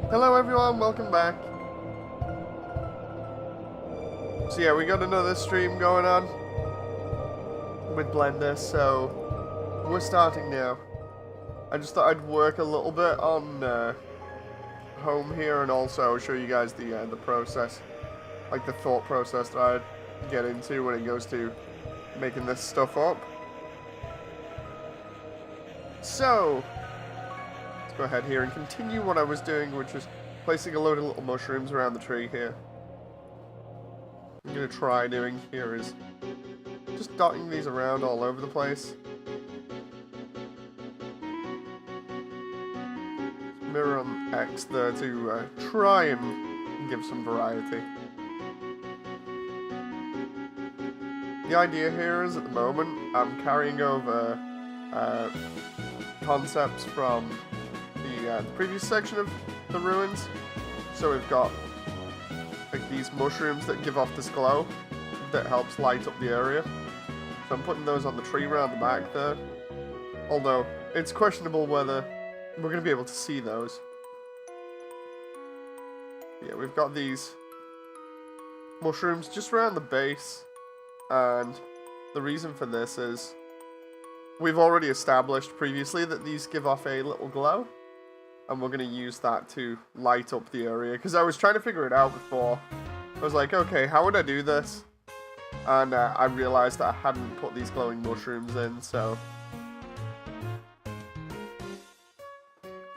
Hello everyone, welcome back. So yeah, we got another stream going on with Blender, so we're starting now. I just thought I'd work a little bit on home here and also show you guys the process, like the thought process that I'd get into when it goes to making this stuff up. So, let's go ahead here and continue what I was doing, which was placing a load of little mushrooms around the tree here. What I'm going to try doing here is just dotting these around all over the place. Mirror on X there to try and give some variety. The idea here is, at the moment, I'm carrying over concepts from the previous section of the ruins. So we've got like these mushrooms that give off this glow that helps light up the area. So I'm putting those on the tree around the back there. Although it's questionable whether we're going to be able to see those. Yeah, we've got these mushrooms just around the base. And the reason for this is we've already established previously that these give off a little glow. And we're going to use that to light up the area. Because I was trying to figure it out before. I was like, okay, how would I do this? And I realized that I hadn't put these glowing mushrooms in, so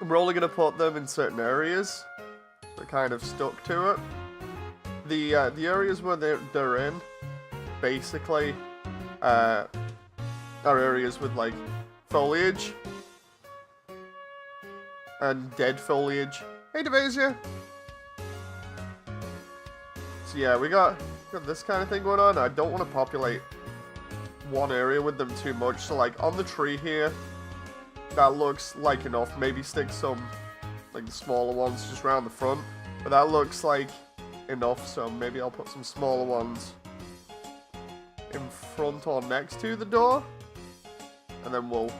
we're only going to put them in certain areas. They're kind of stuck to it. The areas where they're in, basically, are areas with, like, foliage. And dead foliage. Hey, Devasia! So yeah, we got this kind of thing going on. I don't want to populate one area with them too much. So like on the tree here, that looks like enough. Maybe stick some like the smaller ones just around the front. But that looks like enough, so maybe I'll put some smaller ones in front or next to the door. And then we'll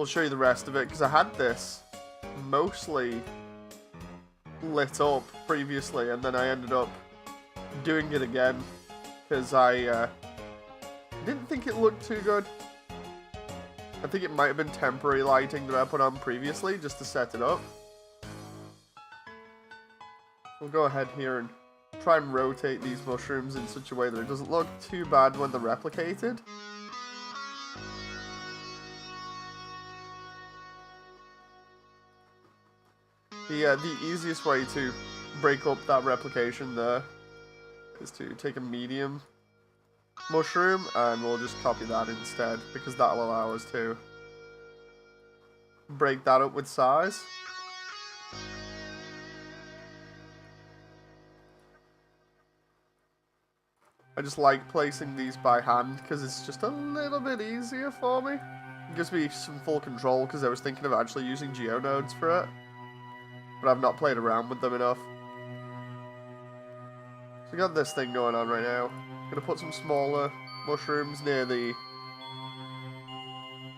show you the rest of it, because I had this mostly lit up previously, and then I ended up doing it again because I didn't think it looked too good. I think it might have been temporary lighting that I put on previously just to set it up. We'll go ahead here and try and rotate these mushrooms in such a way that it doesn't look too bad when they're replicated. The easiest way to break up that replication there is to take a medium mushroom and we'll just copy that instead, because that'll allow us to break that up with size. I just like placing these by hand because it's just a little bit easier for me. It gives me some full control, because I was thinking of actually using geonodes for it, but I've not played around with them enough. So we got this thing going on right now. Gonna put some smaller mushrooms near the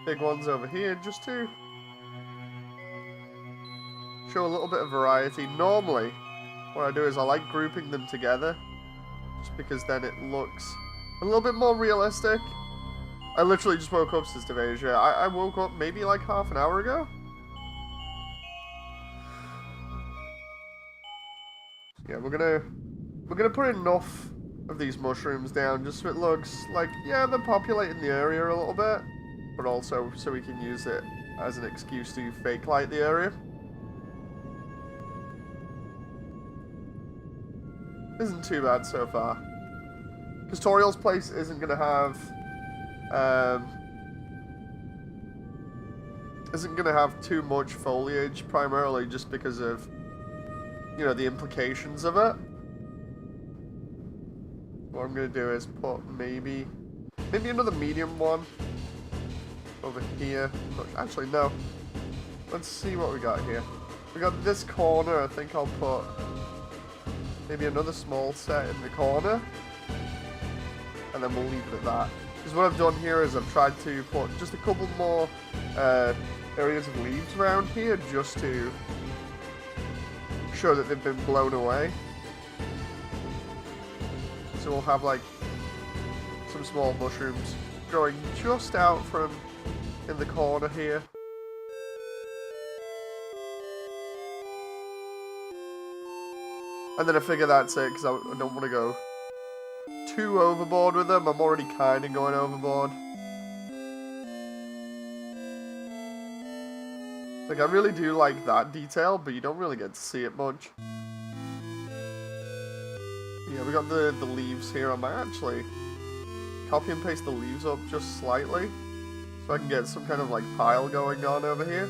big ones over here, just to show a little bit of variety. Normally, what I do is I like grouping them together, just because then it looks a little bit more realistic. I literally just woke up, Sister Asia. I woke up maybe like half an hour ago. Yeah, we're gonna put enough of these mushrooms down just so it looks like, yeah, they're populating the area a little bit, but also so we can use it as an excuse to fake light the area. Isn't too bad so far. Tutorial's place isn't gonna have too much foliage, primarily just because of, you know, the implications of it. What I'm going to do is put maybe another medium one over here. Look, actually, no. Let's see what we got here. We got this corner. I think I'll put maybe another small set in the corner. And then we'll leave it at that. Because what I've done here is I've tried to put just a couple more areas of leaves around here just to show that they've been blown away. So we'll have like some small mushrooms growing just out from in the corner here. And then I figure that's it, because I don't want to go too overboard with them. I'm already kind of going overboard. Like, I really do like that detail, but you don't really get to see it much. Yeah, we got the leaves here. I might actually copy and paste the leaves up just slightly, so I can get some kind of, like, pile going on over here.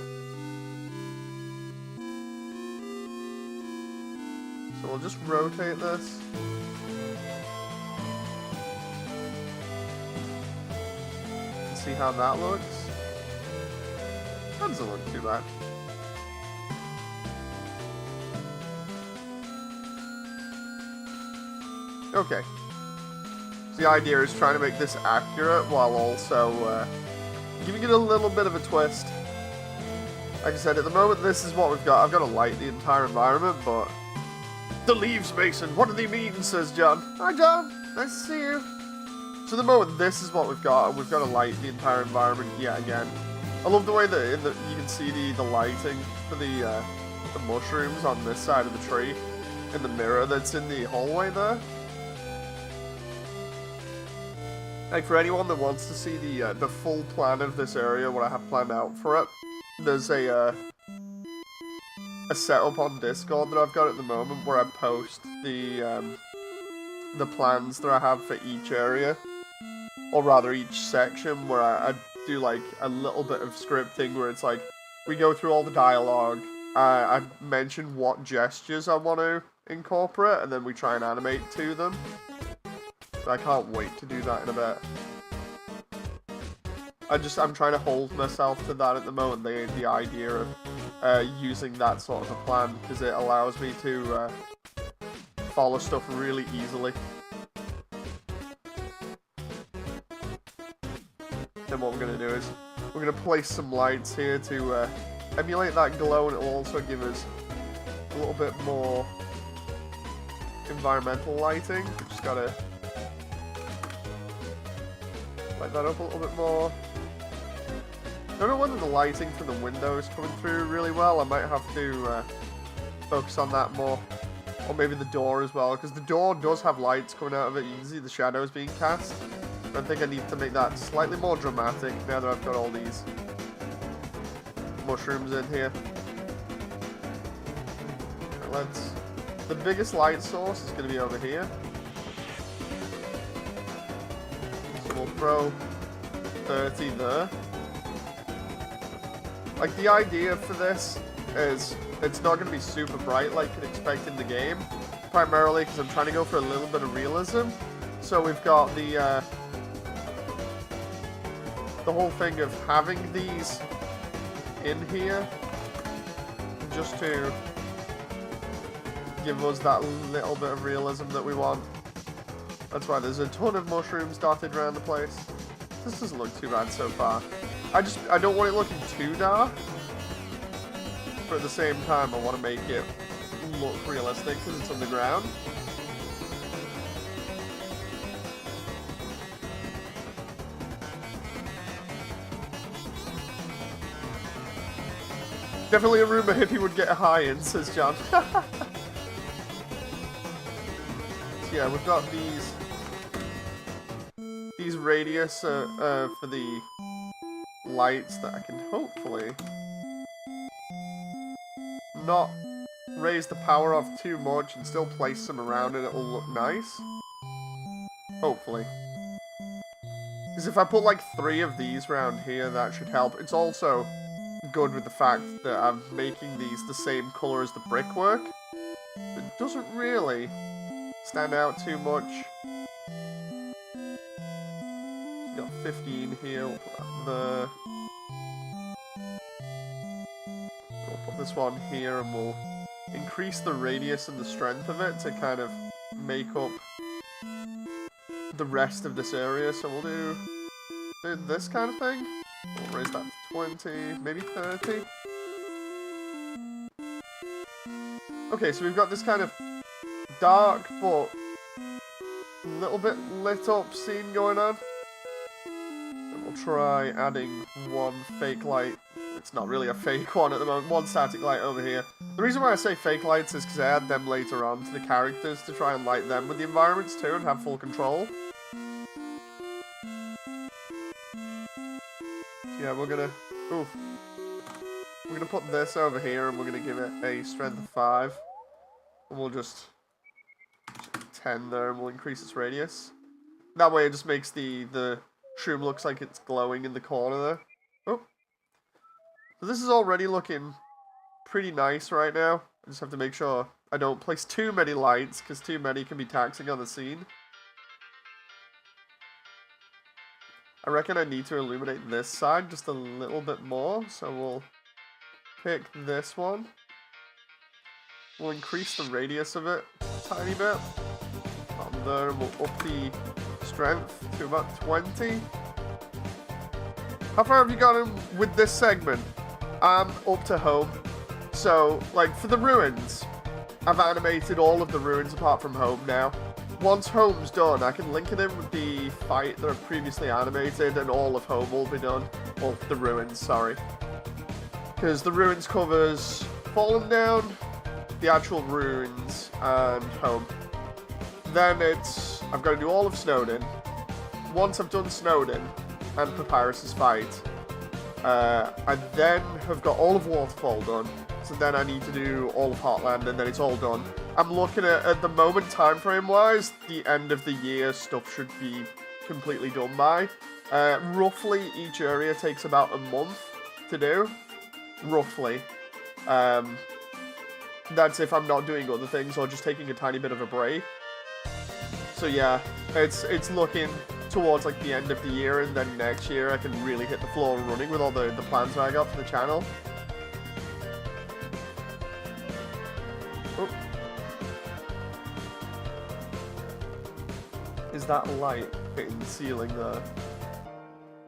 So we'll just rotate this. And see how that looks. That doesn't look too bad. Okay. So the idea is trying to make this accurate while also giving it a little bit of a twist. Like I said, at the moment this is what we've got. I've got to light the entire environment, but... The leaves, Mason. What do they mean? Says John. Hi, John. Nice to see you. So at the moment, this is what we've got, and we've got to light the entire environment yet again. I love the way that you can see the lighting for the mushrooms on this side of the tree, in the mirror that's in the hallway there. Like for anyone that wants to see the full plan of this area, what I have planned out for it, there's a setup on Discord that I've got at the moment where I post the plans that I have for each area, or rather each section, where I do like a little bit of scripting where it's like we go through all the dialogue, I mention what gestures I want to incorporate, and then we try and animate to them. So I can't wait to do that in a bit. I'm trying to hold myself to that at the moment, the idea of using that sort of a plan, because it allows me to follow stuff really easily. Then what we're going to do is we're going to place some lights here to emulate that glow, and it will also give us a little bit more environmental lighting. We just got to light that up a little bit more. I don't know whether the lighting from the window is coming through really well. I might have to focus on that more. Or maybe the door as well, because the door does have lights coming out of it. You can see the shadows being cast. I think I need to make that slightly more dramatic now that I've got all these mushrooms in here. Right, the biggest light source is going to be over here. So we'll throw 30 there. Like, the idea for this is it's not going to be super bright like you'd expect in the game, primarily because I'm trying to go for a little bit of realism. So we've got the whole thing of having these in here just to give us that little bit of realism that we want. That's why there's a ton of mushrooms dotted around the place. This doesn't look too bad so far. I don't want it looking too dark, but at the same time I want to make it look realistic because it's on the ground. Definitely a room a hippie would get high in, says John. So yeah, we've got these radius for the lights that I can hopefully not raise the power of too much and still place them around and it'll look nice. Hopefully. Because if I put like 3 of these around here, that should help. It's also good with the fact that I'm making these the same colour as the brickwork. It doesn't really stand out too much. Got 15 here, we'll put that there. We'll put this one here and we'll increase the radius and the strength of it to kind of make up the rest of this area. So we'll do this kind of thing. We'll raise that to 20, maybe 30. Okay, so we've got this kind of dark, but a little bit lit up scene going on. And we'll try adding one fake light. It's not really a fake one at the moment. One static light over here. The reason why I say fake lights is because I add them later on to the characters to try and light them with the environments too and have full control. Yeah, we're gonna... Oof. We're gonna put this over here and we're gonna give it a strength of 5. And we'll just... 10 there and we'll increase its radius. That way it just makes the shroom looks like it's glowing in the corner there. Oh. So this is already looking pretty nice right now. I just have to make sure I don't place too many lights, because too many can be taxing on the scene. I reckon I need to illuminate this side just a little bit more, so we'll pick this one. We'll increase the radius of it a tiny bit. On there, we'll up the strength to about 20. How far have you gotten with this segment? I'm up to home. So, like, for the ruins, I've animated all of the ruins apart from home now. Once home's done, I can link it in with the fight that I've previously animated, and all of home will be done. Well, the ruins, sorry. Because the ruins covers Fallen Down, the actual ruins, and home. Then it's... I've got to do all of Snowdin. Once I've done Snowdin and Papyrus's fight, I then have got all of Waterfall done. So then I need to do all of Heartland, and then it's all done. I'm looking at the moment, time frame wise, the end of the year stuff should be completely done by. Roughly each area takes about a month to do. Roughly. That's if I'm not doing other things or just taking a tiny bit of a break. So yeah, it's looking towards like the end of the year, and then next year I can really hit the floor running with all the plans that I got for the channel. Oh. Is that light hitting the ceiling there?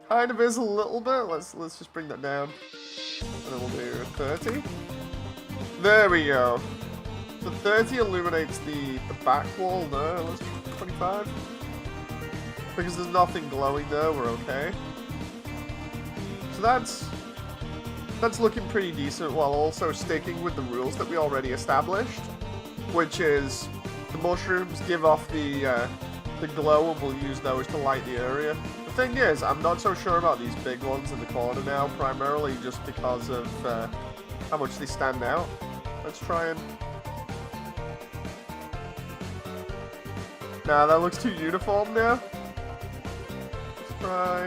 Kind of is a little bit. Let's just bring that down. And then we'll do 30. There we go. So 30 illuminates the back wall there. Let's do 25. Because there's nothing glowing there, we're okay. So that's looking pretty decent, while also sticking with the rules that we already established, which is the mushrooms give off the glow, and we'll use those to light the area. The thing is, I'm not so sure about these big ones in the corner now, primarily just because of how much they stand out. Let's try and... Nah, that looks too uniform now. Let's try...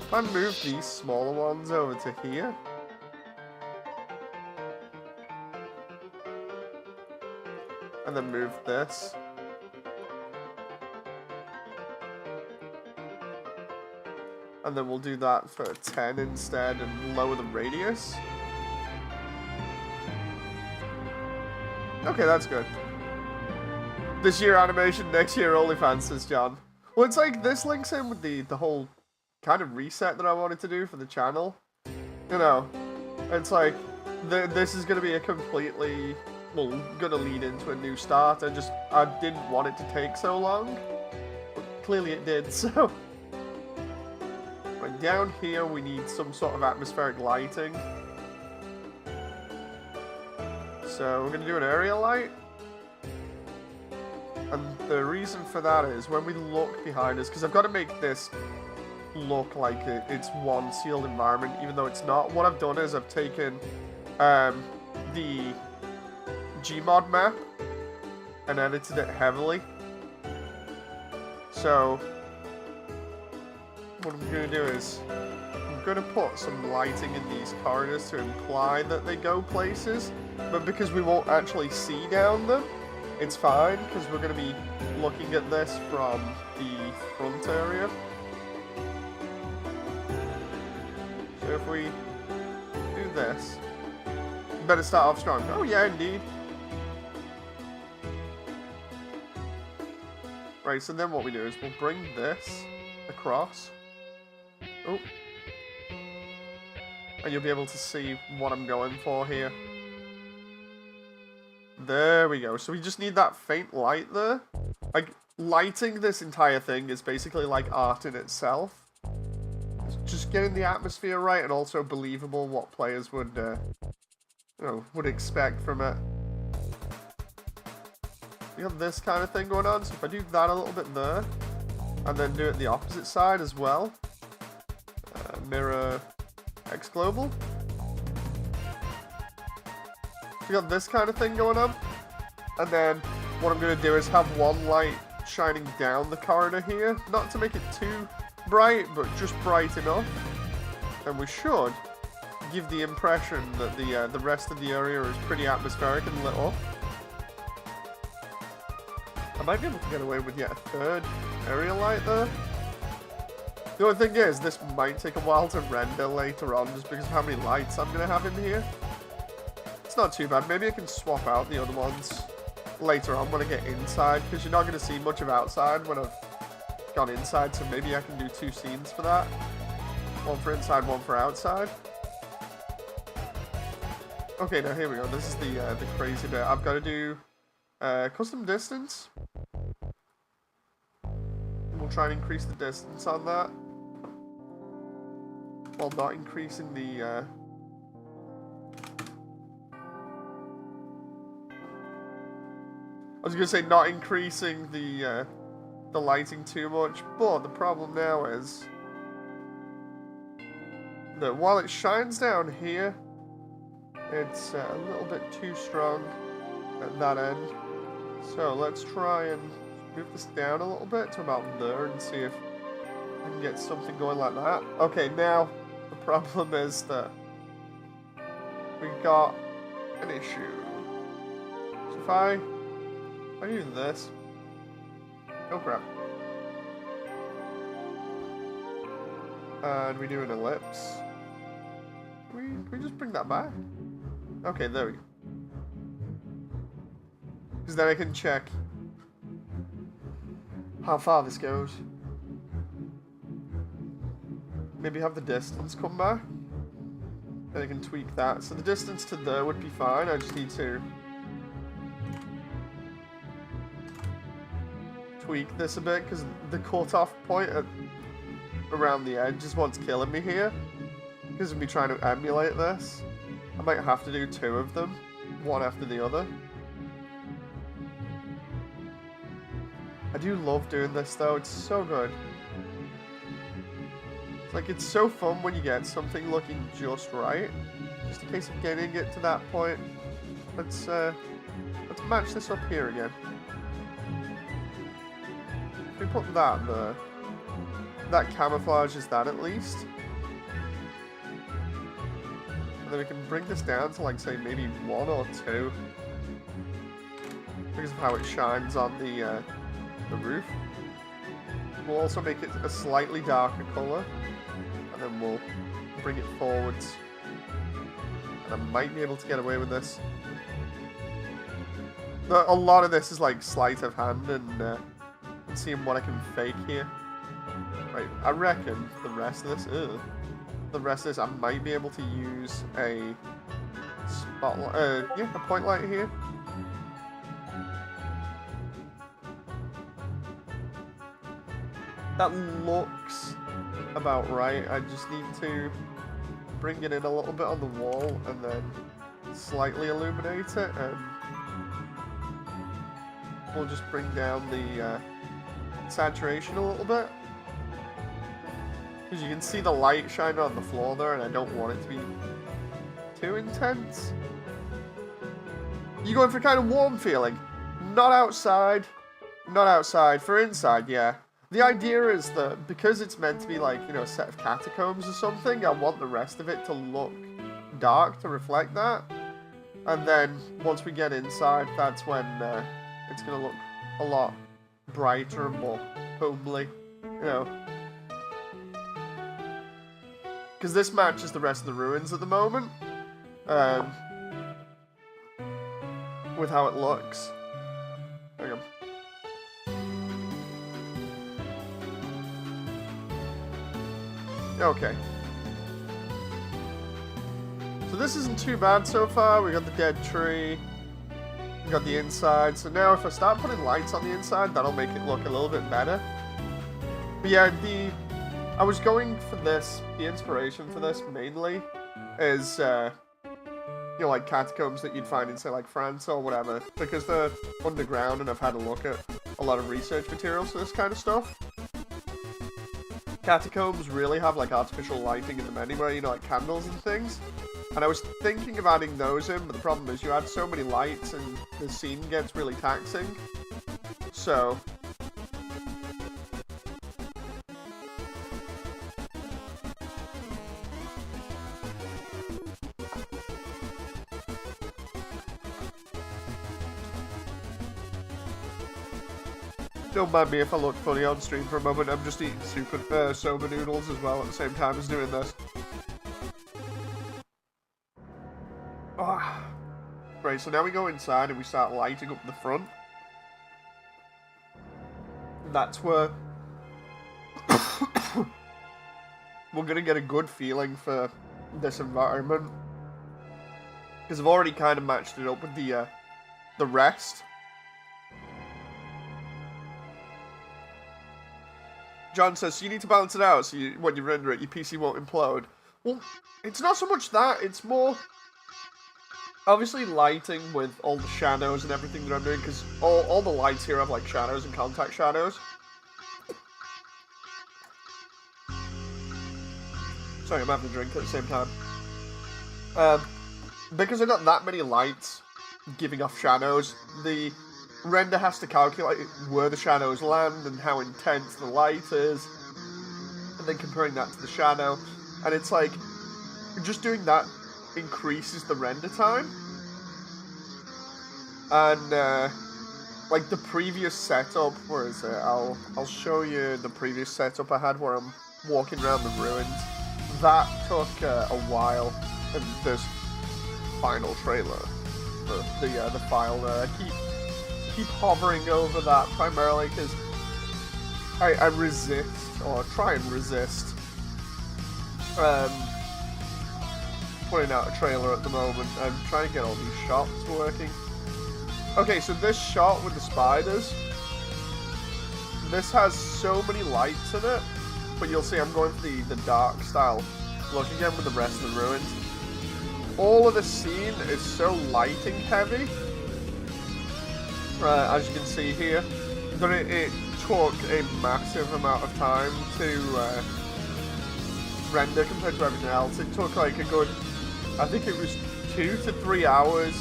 If I move these smaller ones over to here... And then move this... And then we'll do that for 10 instead and lower the radius. Okay, that's good. This year animation, next year OnlyFans, says John. Well, it's like this links in with the whole kind of reset that I wanted to do for the channel. You know, it's like, this is going to be a completely, well, going to lead into a new start. I didn't want it to take so long. But clearly it did, so... Right, down here we need some sort of atmospheric lighting. So we're going to do an area light. And the reason for that is when we look behind us, because I've got to make this look like it's one sealed environment, even though it's not. What I've done is I've taken the Gmod map and edited it heavily. So what I'm going to do is I'm going to put some lighting in these corridors to imply that they go places, but because we won't actually see down them, it's fine, because we're going to be looking at this from the front area. So if we do this, we better start off strong. Oh yeah, indeed. Right, so then what we do is we'll bring this across. Oh. and you'll be able to see what I'm going for here. There we go. So we just need that faint light there. Like, lighting this entire thing is basically like art in itself. It's just getting the atmosphere right and also believable what players would, would expect from it. You have this kind of thing going on, so if I do that a little bit there, and then do it the opposite side as well. Mirror X global. You got this kind of thing going on, and then what I'm going to do is have one light shining down the corridor here, not to make it too bright, but just bright enough, and we should give the impression that the rest of the area is pretty atmospheric and lit up. I might be able to get away with yet a third area light there. The only thing is, this might take a while to render later on just because of how many lights I'm going to have in here. It's not too bad. Maybe I can swap out the other ones later on when I get inside, because you're not going to see much of outside when I've gone inside, so maybe I can do 2 scenes for that. One for inside, one for outside. Okay, now here we go. This is the crazy bit. I've got to do custom distance. We'll try and increase the distance on that, while not increasing the I was gonna say not increasing the lighting too much, but the problem now is that while it shines down here, it's a little bit too strong at that end. So let's try and move this down a little bit to about there and see if I can get something going like that. Okay, now the problem is that we got an issue. So if I do this, oh crap, and we do an ellipse, can we just bring that back? Okay, there we go. Because then I can check how far this goes. Maybe have the distance come back. Then I can tweak that. So the distance to there would be fine. I just need to tweak this a bit, because the cutoff point around the edge is what's killing me here. Because of me trying to emulate this. I might have to do 2 of them, one after the other. I do love doing this though, it's so good. It's like, it's so fun when you get something looking just right. Just a case of getting it to that point. Let's match this up here again. If we put that there, that camouflages that at least. And then we can bring this down to, like, say, maybe 1 or 2. Because of how it shines on the roof. We'll also make it a slightly darker colour, and then we'll bring it forwards. And I might be able to get away with this. A lot of this is like sleight of hand and seeing what I can fake here. Right, I reckon the rest of this, I might be able to use a spotlight, yeah, a point light here. That looks about right. I just need to bring it in a little bit on the wall and then slightly illuminate it, and we'll just bring down the saturation a little bit. Because you can see the light shining on the floor there, and I don't want it to be too intense. You going for kind of warm feeling? Not outside. Not outside. For inside, yeah. The idea is that because it's meant to be like, you know, a set of catacombs or something, I want the rest of it to look dark to reflect that. And then once we get inside, that's when it's going to look a lot brighter and more homely, you know. Because this matches the rest of the ruins at the moment, with how it looks. Hang on. Okay. So this isn't too bad so far. We got the dead tree. We got the inside. So now if I start putting lights on the inside, that'll make it look a little bit better. But yeah, I was going for this. The inspiration for this mainly is, you know, like catacombs that you'd find in, say, like France or whatever, because they're underground, and I've had a look at a lot of research materials for this kind of stuff. Catacombs really have, like, artificial lighting in them anyway, you know, like candles and things. And I was thinking of adding those in, but the problem is you add so many lights and the scene gets really taxing. So don't mind me if I look funny on stream for a moment. I'm just eating soba noodles as well at the same time as doing this. Oh. Right, so now we go inside and we start lighting up the front. That's where we're gonna get a good feeling for this environment, because I've already kind of matched it up with the rest. John says, so you need to balance it out so when you render it, your PC won't implode. Well, it's not so much that, it's more obviously lighting with all the shadows and everything that I'm doing, because all the lights here have like shadows and contact shadows. Sorry, I'm having a drink at the same time. Because I've got that many lights giving off shadows, the render has to calculate where the shadows land and how intense the light is, and then comparing that to the shadow, and it's like, just doing that increases the render time. And like the previous setup, where is it? I'll show you the previous setup I had where I'm walking around the ruins. That took a while, and this final trailer, the file there, I keep hovering over that primarily because I resist, or try and resist, putting out a trailer at the moment. I'm trying to get all these shots working. Okay, so this shot with the spiders, this has so many lights in it, but you'll see I'm going for the dark style look again with the rest of the ruins. All of the scene is so lighting heavy, as you can see here, that it took a massive amount of time to render compared to everything else. It took like a good, I think it was 2 to 3 hours.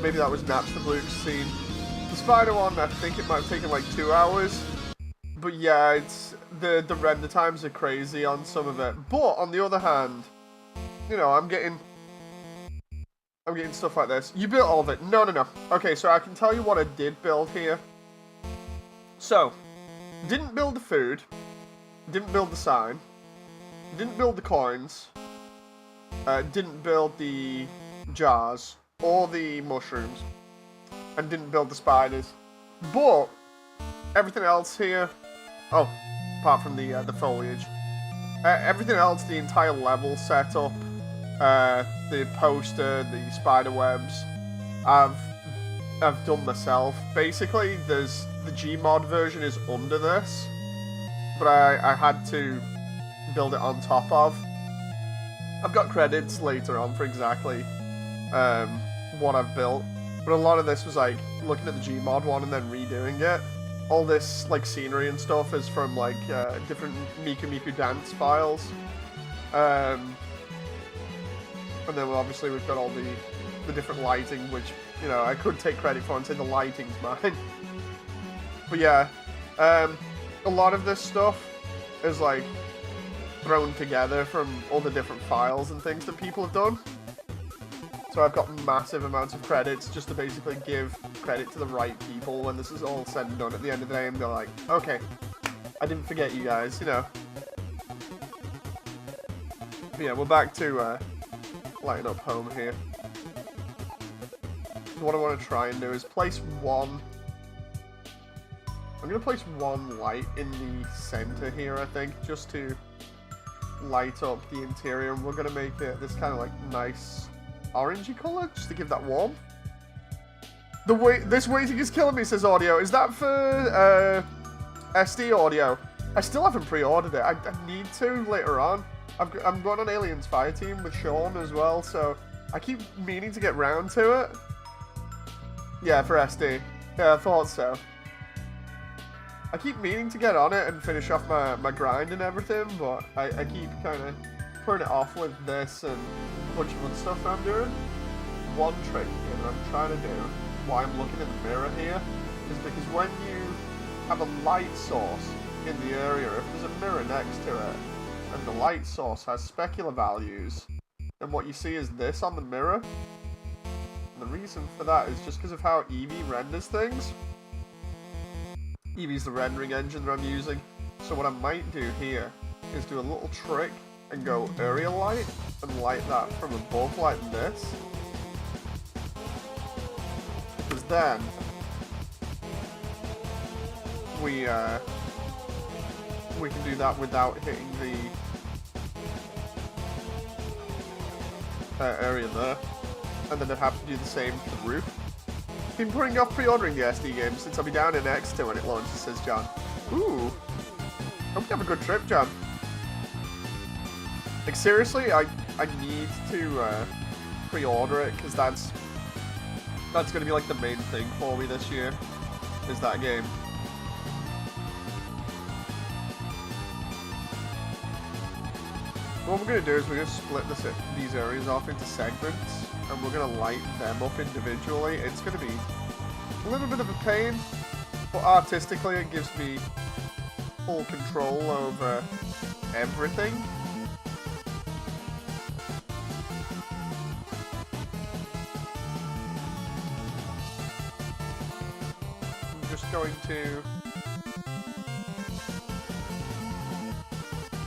Maybe that was Naps the Luke scene. The spider one, I think it might have taken like 2 hours. But yeah, it's the render times are crazy on some of it. But on the other hand, you know, I'm getting stuff like this. You built all of it. No. Okay, so I can tell you what I did build here. So, didn't build the food, didn't build the sign, didn't build the coins, didn't build the jars or the mushrooms, and didn't build the spiders. But everything else here, oh, apart from the foliage, everything else, the entire level setup, the poster, the spider webs, I've done myself. Basically, there's the Gmod version is under this, but I had to build it on top of. I've got credits later on for exactly what I've built, but a lot of this was like looking at the Gmod one and then redoing it. All this like scenery and stuff is from like different Miku Miku dance files. And then obviously we've got all the different lighting, which, you know, I could take credit for and say the lighting's mine. But yeah, a lot of this stuff is like thrown together from all the different files and things that people have done. So I've got massive amounts of credits just to basically give credit to the right people when this is all said and done at the end of the day, and they're like, okay, I didn't forget you guys, you know. But yeah, we're back to lighting up home here. What I want to try and do is place one. I'm going to place one light in the center here, I think, just to light up the interior, and we're going to make it this kind of like nice orangey color, just to give that warmth. This waiting is killing me, says Audio. Is that for SD Audio? I still haven't pre-ordered it. I need to later on. I'm going on Aliens Fireteam with Sean as well, so I keep meaning to get round to it. Yeah, for SD. Yeah, I thought so. I keep meaning to get on it and finish off my grind and everything, but I keep kind of putting it off with this and a bunch of other stuff that I'm doing. One trick here that I'm trying to do, why I'm looking in the mirror here, is because when you have a light source in the area, if there's a mirror next to it, and the light source has specular values, then what you see is this on the mirror. And the reason for that is just because of how Eevee renders things. Eevee's the rendering engine that I'm using. So what I might do here is do a little trick and go area light and light that from above like this. Because then we can do that without hitting the area there. And then I'd have to do the same for the roof. Been putting off pre-ordering the SD game since I'll be down in X2 when it launches, says John. Ooh. Hope you have a good trip, John. Like, seriously, I need to pre-order it, because that's going to be, like, the main thing for me this year, is that game. What we're going to do is we're going to split these areas off into segments, and we're going to light them up individually. It's going to be a little bit of a pain, but artistically it gives me full control over everything. I'm just going to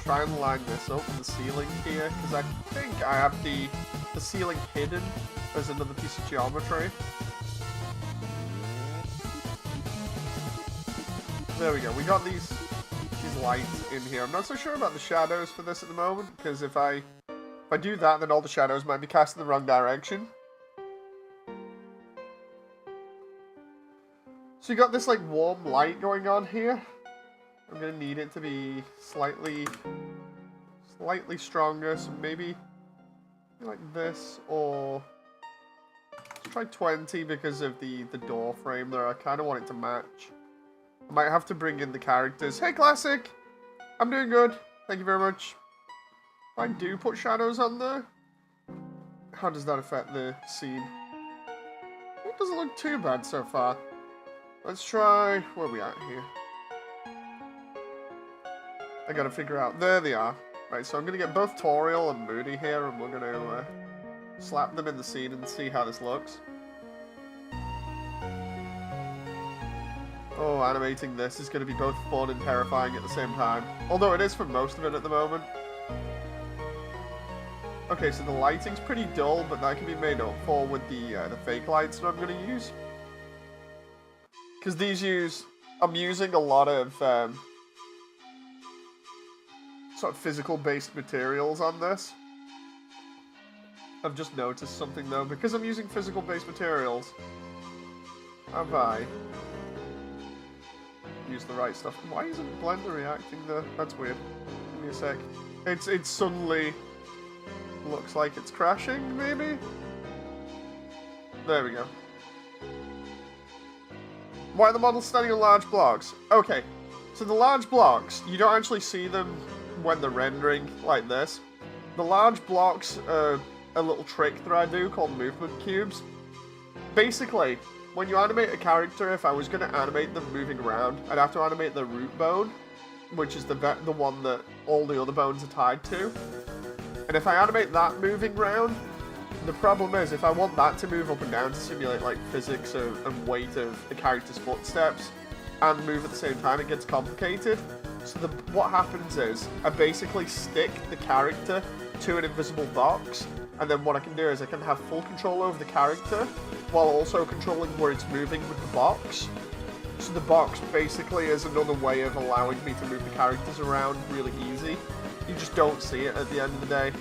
try and line this up in the ceiling here, because I think I have the ceiling hidden as another piece of geometry. There we go, we got these lights in here. I'm not so sure about the shadows for this at the moment, because if I do that, then all the shadows might be cast in the wrong direction. So you got this like warm light going on here. I'm gonna need it to be slightly stronger, so maybe like this, or let's try 20 because of the door frame there. I kind of want it to match. I might have to bring in the characters. Hey, Classic! I'm doing good. Thank you very much. If I do put shadows on there, how does that affect the scene? It doesn't look too bad so far. Let's try... where are we at here? I gotta figure out... there they are. Right, so I'm gonna get both Toriel and Moody here, and we're gonna slap them in the scene and see how this looks. Oh, animating this is gonna be both fun and terrifying at the same time. Although it is for most of it at the moment. Okay, so the lighting's pretty dull, but that can be made up for with the fake lights that I'm gonna use. Because I'm using a lot of sort of physical-based materials on this. I've just noticed something though, because I'm using physical-based materials, have I used the right stuff? Why isn't Blender reacting there? That's weird. Give me a sec. It suddenly looks like it's crashing, maybe? There we go. Why are the models standing on large blocks? Okay, so the large blocks, you don't actually see them when they're rendering like this. The large blocks are a little trick that I do called movement cubes. Basically, when you animate a character, if I was going to animate them moving around, I'd have to animate the root bone, which is the one that all the other bones are tied to. And if I animate that moving around, the problem is if I want that to move up and down to simulate like physics and weight of the character's footsteps and move at the same time, it gets complicated. So what happens is I basically stick the character to an invisible box, and then what I can do is I can have full control over the character while also controlling where it's moving with the box. So the box basically is another way of allowing me to move the characters around really easy. You just don't see it at the end of the day.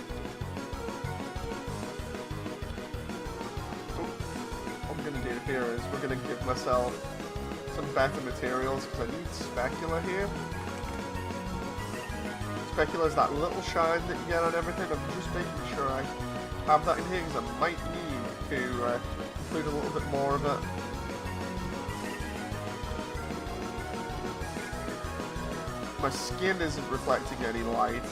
What I'm going to do here is we're going to give myself some better materials because I need specula here. Specula is that little shine that you get on everything. I'm just making sure I have that in here because I might need to include a little bit more of it. My skin isn't reflecting any light.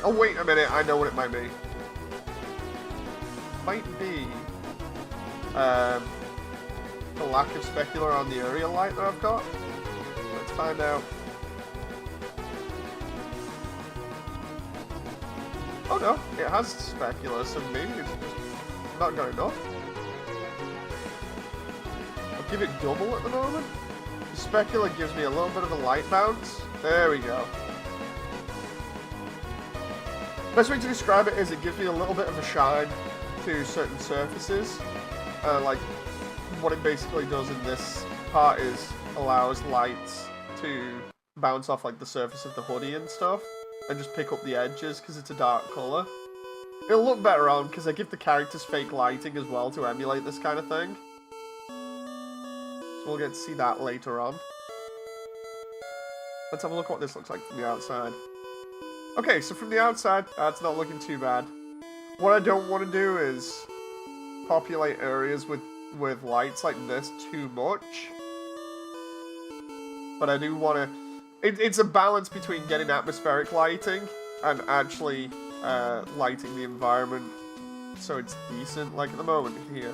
Oh wait a minute, I know what it might be. Might be the lack of specular on the area light that I've got. Let's find out. Oh no, it has specular, so maybe it's just not got enough. I'll give it double at the moment. The specular gives me a little bit of a light bounce. There we go. Best way to describe it is it gives me a little bit of a shine to certain surfaces. Like, what it basically does in this part is allows lights to bounce off like the surface of the hoodie and stuff, and just pick up the edges because it's a dark colour. It'll look better on because I give the characters fake lighting as well to emulate this kind of thing. So we'll get to see that later on. Let's have a look at what this looks like from the outside. Okay, so from the outside, it's not looking too bad. What I don't want to do is populate areas with lights like this too much. But I do want to... It's a balance between getting atmospheric lighting and actually lighting the environment so it's decent. Like at the moment here.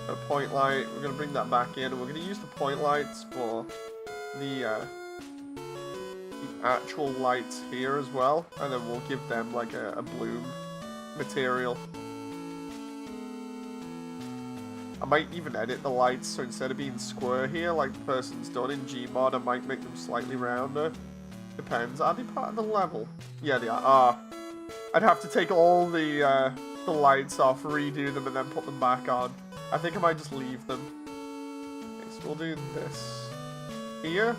A point light, we're going to bring that back in and we're going to use the point lights for the actual lights here as well, and then we'll give them like a bloom material. I might even edit the lights, so instead of being square here like the person's done in Gmod, I might make them slightly rounder. Depends. Are they part of the level? Yeah, they are. I'd have to take all the lights off, redo them, and then put them back on. I think I might just leave them. Okay, so we'll do this here,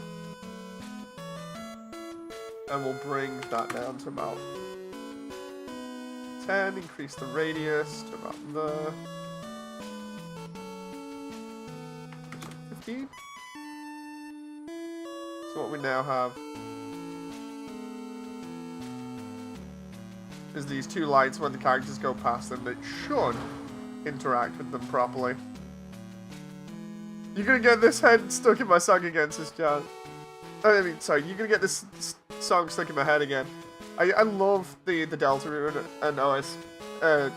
and we'll bring that down to about 10, increase the radius to about there, 15. So what we now have is these two lights. When the characters go past them, it should interact with them properly. You're gonna get this head stuck in my song again, Sis John. I mean, sorry, you're gonna get this song stuck in my head again. I love the Deltarune and Undertale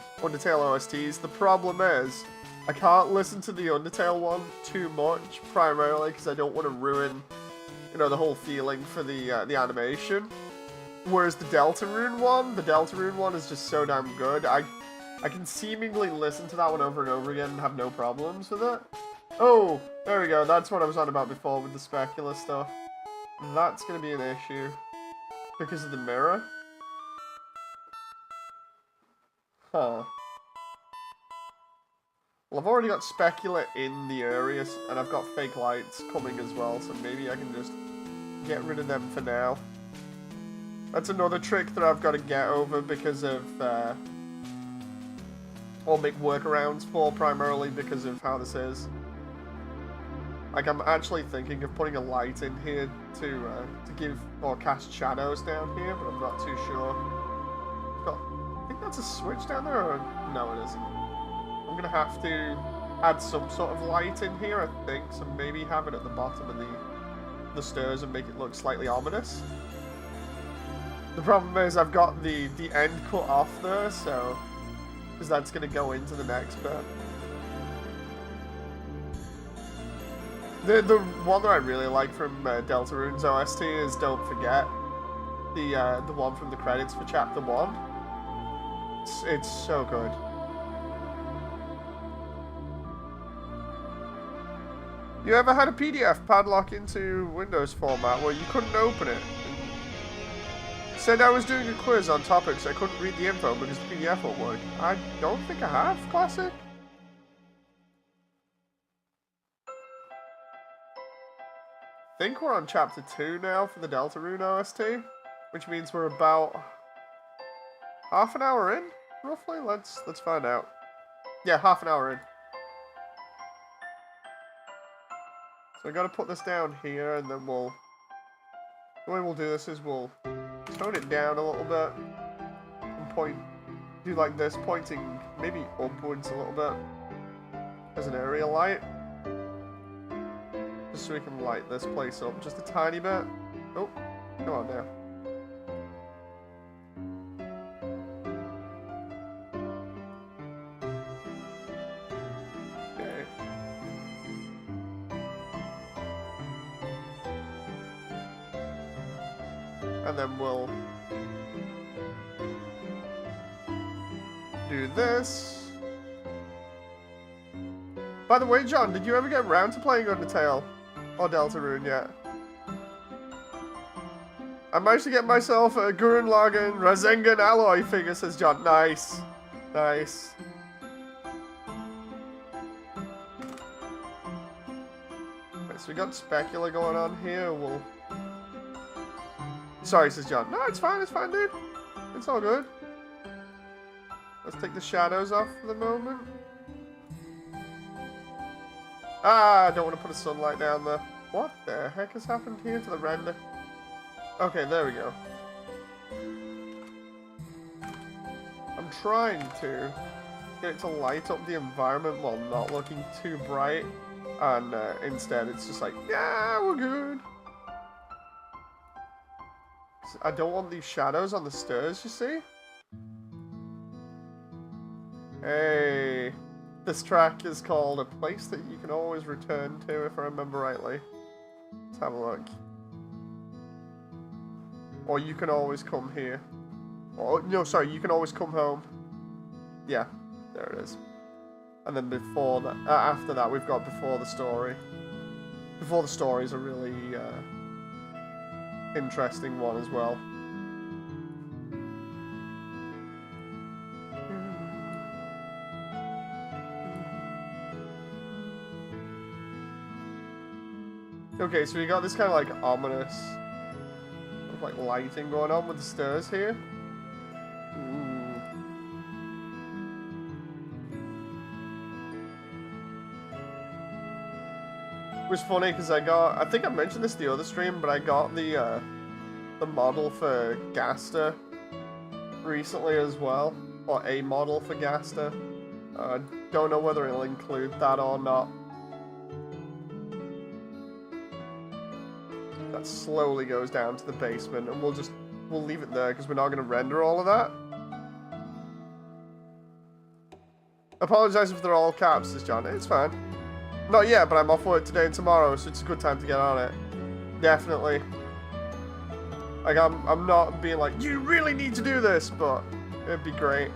OSTs. The problem is, I can't listen to the Undertale one too much, primarily because I don't want to ruin, you know, the whole feeling for the animation. Whereas the Deltarune one is just so damn good. I can seemingly listen to that one over and over again and have no problems with it. Oh, there we go. That's what I was on about before with the specular stuff. That's going to be an issue because of the mirror. Huh. Well, I've already got specular in the areas, and I've got fake lights coming as well, so maybe I can just get rid of them for now. That's another trick that I've got to get over because of, or make workarounds for, primarily because of how this is. Like, I'm actually thinking of putting a light in here to give, or cast shadows down here, but I'm not too sure. I think that's a switch down there, or no it isn't. I'm gonna have to add some sort of light in here, I think, so maybe have it at the bottom of the stairs and make it look slightly ominous. The problem is I've got the end cut off there, so, because that's gonna go into the next bit. The one that I really like from Deltarune's OST is Don't Forget, the one from the credits for Chapter 1. It's so good. You ever had a PDF padlock into Windows format where you couldn't open it? Said I was doing a quiz on topics, I couldn't read the info because the PDF won't work. I don't think I have, Classic. think we're on chapter 2 now for the Deltarune OST, which means we're about half an hour in, roughly. Let's find out. Yeah, half an hour in. So I gotta put this down here, and then the way we'll do this is we'll tone it down a little bit and do like this, pointing maybe upwards a little bit as an area light. Just so we can light this place up just a tiny bit. Oh, come on now. Okay. And then we'll do this. By the way, John, did you ever get around to playing Undertale or Deltarune yet? I managed to get myself a Gurren Lagann Rasengan alloy figure, says John. Nice. Nice. Okay, so we got Specula going on here. Sorry, says John. No, it's fine, dude. It's all good. Let's take the shadows off for the moment. Ah, I don't want to put a sunlight down there. What the heck has happened here to the render? Okay, there we go. I'm trying to get it to light up the environment while not looking too bright. And instead it's just like, yeah, we're good. I don't want these shadows on the stairs, you see? Hey. This track is called A Place That You Can Always Return To, if I remember rightly. Let's have a look. Or You Can Always Come Here. Oh, no, sorry, You Can Always Come Home. Yeah, there it is. And then before that, after that, we've got Before the Story. Before the Story is a really interesting one as well. Okay, so we got this kind of like ominous, like lighting going on with the stairs here. Ooh. It was funny because I think I mentioned this the other stream, but I got the model for Gaster recently as well, or a model for Gaster. Don't know whether it'll include that or not. That slowly goes down to the basement, and we'll leave it there because we're not going to render all of that. Apologize if they're all caps, says John. It's fine. Not yet, but I'm off work today and tomorrow, so it's a good time to get on it. Definitely. Like, I'm not being like, you really need to do this, but it'd be great.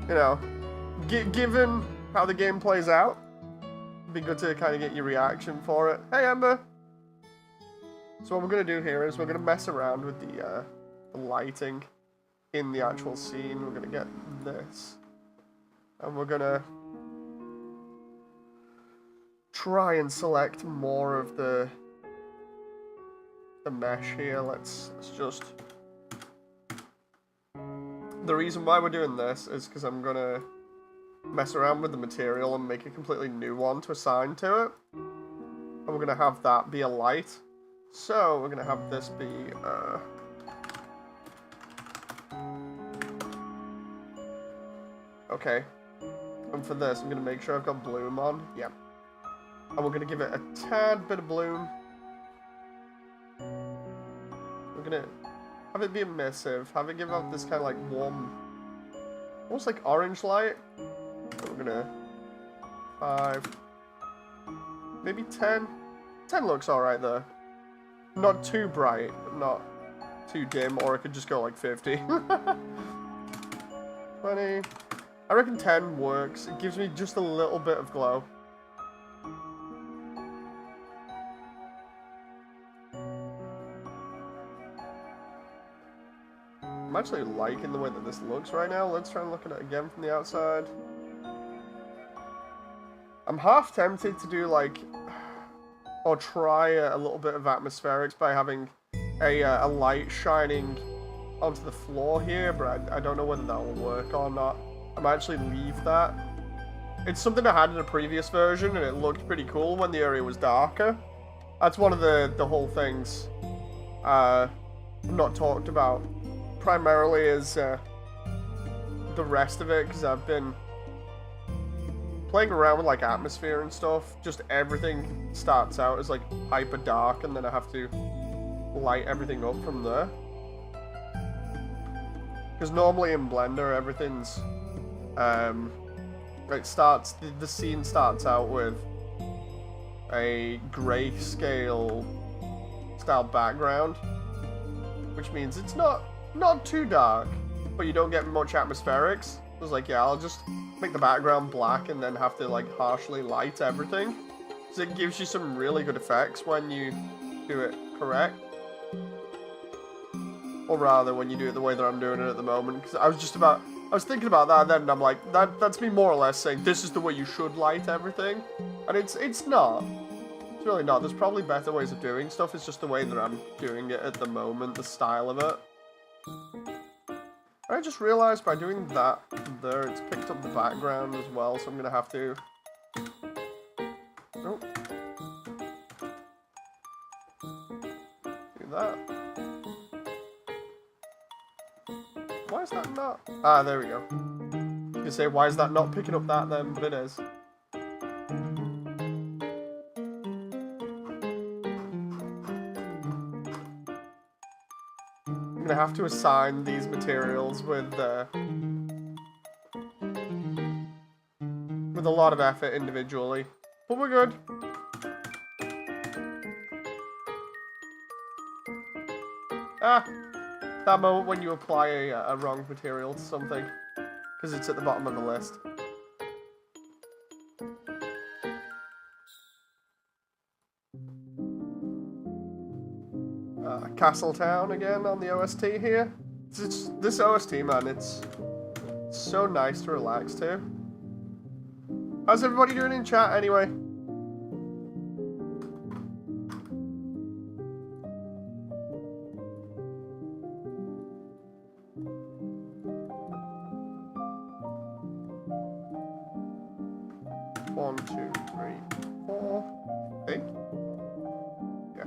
You know, given how the game plays out, it'd be good to kind of get your reaction for it. Hey, Ember! So what we're going to do here is we're going to mess around with the lighting in the actual scene. We're going to get this. And we're going to try and select more of the mesh here. Let's just... The reason why we're doing this is because I'm going to mess around with the material and make a completely new one to assign to it. And we're going to have that be a light. So, we're going to have this be, okay. And for this, I'm going to make sure I've got bloom on. Yeah. And we're going to give it a tad bit of bloom. We're going to have it be emissive. Have it give off this kind of like warm, almost like orange light. So we're going to 5, maybe 10. 10 looks alright there. Not too bright, but not too dim, or it could just go like 50. 20. I reckon 10 works. It gives me just a little bit of glow. I'm actually liking the way that this looks right now. Let's try and look at it again from the outside. I'm half tempted to do like or try a little bit of atmospherics by having a light shining onto the floor here, but I don't know whether that will work or not. I might actually leave that. It's something I had in a previous version, and it looked pretty cool when the area was darker. That's one of the whole things not talked about. Primarily is the rest of it, because I've been playing around with like atmosphere and stuff. Just everything starts out as like hyper dark, and then I have to light everything up from there. Because normally in Blender, everything's, it starts, the scene starts out with a grayscale style background, which means it's not too dark, but you don't get much atmospherics. I was like, yeah, I'll just make the background black and then have to like harshly light everything. So it gives you some really good effects when you do it correct. Or rather, when you do it the way that I'm doing it at the moment. Because I was thinking about that then, and I'm like, that's me more or less saying, this is the way you should light everything. And it's not. It's really not. There's probably better ways of doing stuff. It's just the way that I'm doing it at the moment, the style of it. I just realized by doing that there, it's picked up the background as well, so I'm going to have to... Oh. Do that. Why is that not? Ah, there we go. You can say, why is that not picking up that then? But it is. I'm gonna have to assign these materials with a lot of effort individually. But we're good. Ah! That moment when you apply a wrong material to something, because it's at the bottom of the list. Castletown again on the OST here. This OST, man, it's so nice to relax to. How's everybody doing in chat anyway? One, two, three, four, eight. Yeah.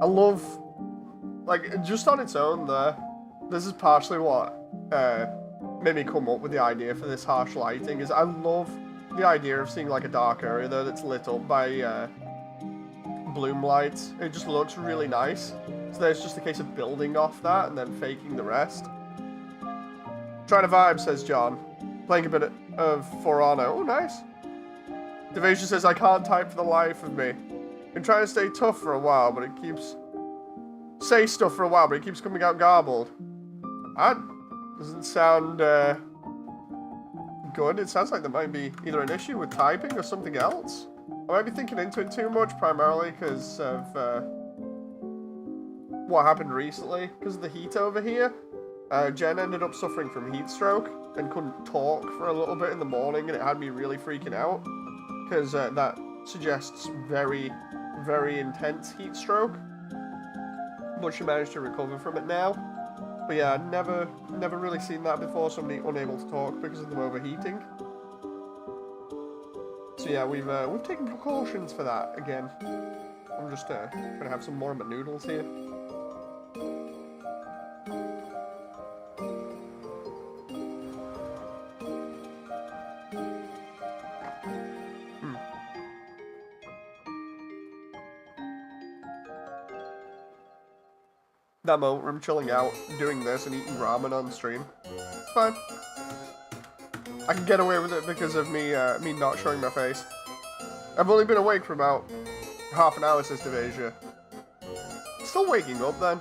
I love, like, just on its own there, this is partially what made me come up with the idea for this harsh lighting, is I love the idea of seeing like a dark area there that's lit up by bloom lights. It just looks really nice. So there's just a case of building off that and then faking the rest. Trying to vibe, says John. Playing a bit of For Honor. Oh, nice. Devasia says, I can't type for the life of me. Been trying to stay tough for a while, but it keeps... Say stuff for a while, but it keeps coming out garbled. That doesn't sound good. It sounds like there might be either an issue with typing or something else. I might be thinking into it too much, primarily because of what happened recently. Because of the heat over here. Jen ended up suffering from heat stroke and couldn't talk for a little bit in the morning, and it had me really freaking out. Because that suggests very, very intense heat stroke. But she managed to recover from it now. But yeah, never really seen that before, somebody unable to talk because of them overheating. So yeah, we've taken precautions for that again. I'm just trying to have some more of my noodles here. That moment where I'm chilling out, doing this, and eating ramen on stream. It's fine. I can get away with it because of me not showing my face. I've only been awake for about half an hour, says Devasia. Still waking up then.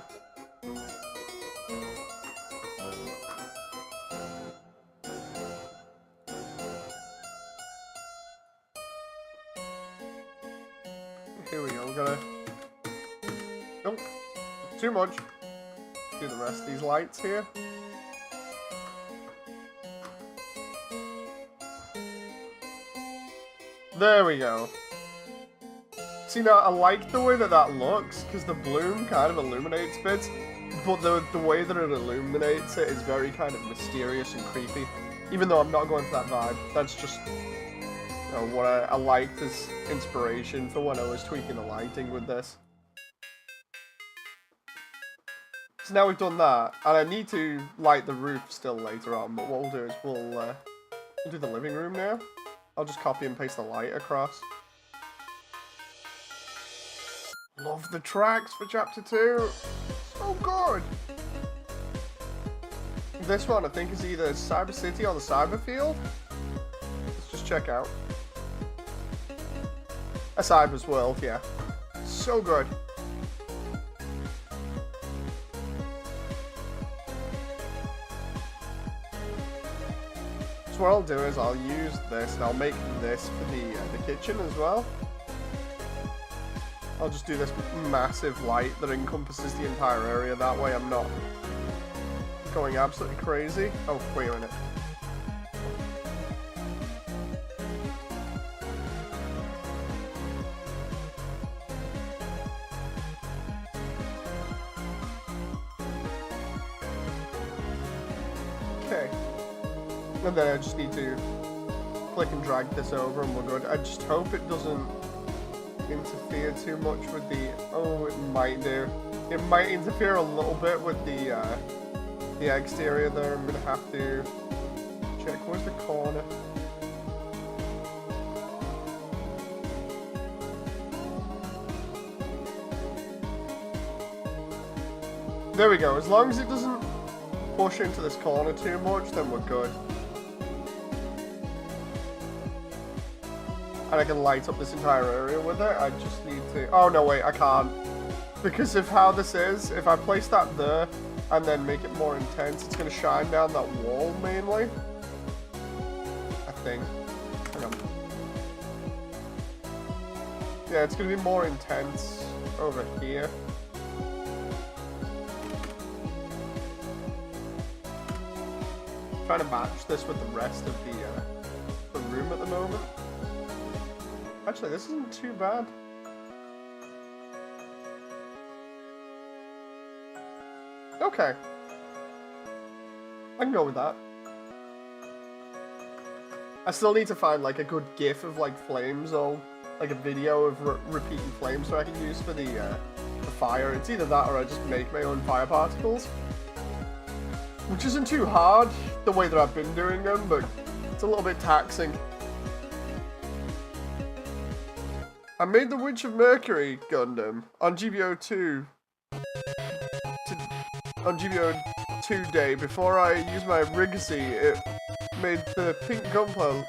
Here we go, we're gonna... Nope. Too much. Do the rest of these lights here. There we go. See, now, I like the way that that looks, because the bloom kind of illuminates bits, but the way that it illuminates it is very kind of mysterious and creepy. Even though I'm not going for that vibe. That's just what I liked as inspiration for when I was tweaking the lighting with this. So now we've done that, and I need to light the roof still later on, but what we'll do is we'll do the living room now. I'll just copy and paste the light across. Love the tracks for Chapter 2. So good. This one I think is either Cyber City or the Cyber Field. Let's just check out. A Cyber's World, yeah. So good. So what I'll do is I'll use this and I'll make this for the kitchen as well. I'll just do this massive light that encompasses the entire area. That way I'm not going absolutely crazy. Oh, wait a minute. Okay. And then I just need to click and drag this over and we're good. I just hope it doesn't interfere too much with the... Oh, it might do. It might interfere a little bit with the exterior there. I'm gonna have to check. Where's the corner? There we go. As long as it doesn't push into this corner too much, then we're good. And I can light up this entire area with it. I just need to... Oh, no, wait, I can't. Because of how this is, if I place that there and then make it more intense, it's going to shine down that wall, mainly. I think. Hang on. Yeah, it's going to be more intense over here. I'm trying to match this with the rest of the room at the moment. Actually, this isn't too bad. Okay. I can go with that. I still need to find like a good gif of like flames or like a video of repeating flames so I can use for the fire. It's either that or I just make my own fire particles. Which isn't too hard, the way that I've been doing them, but it's a little bit taxing. I made the Witch of Mercury Gundam on GBO2 on GBO2 day before I used my Rigacy. It made the pink Gunpla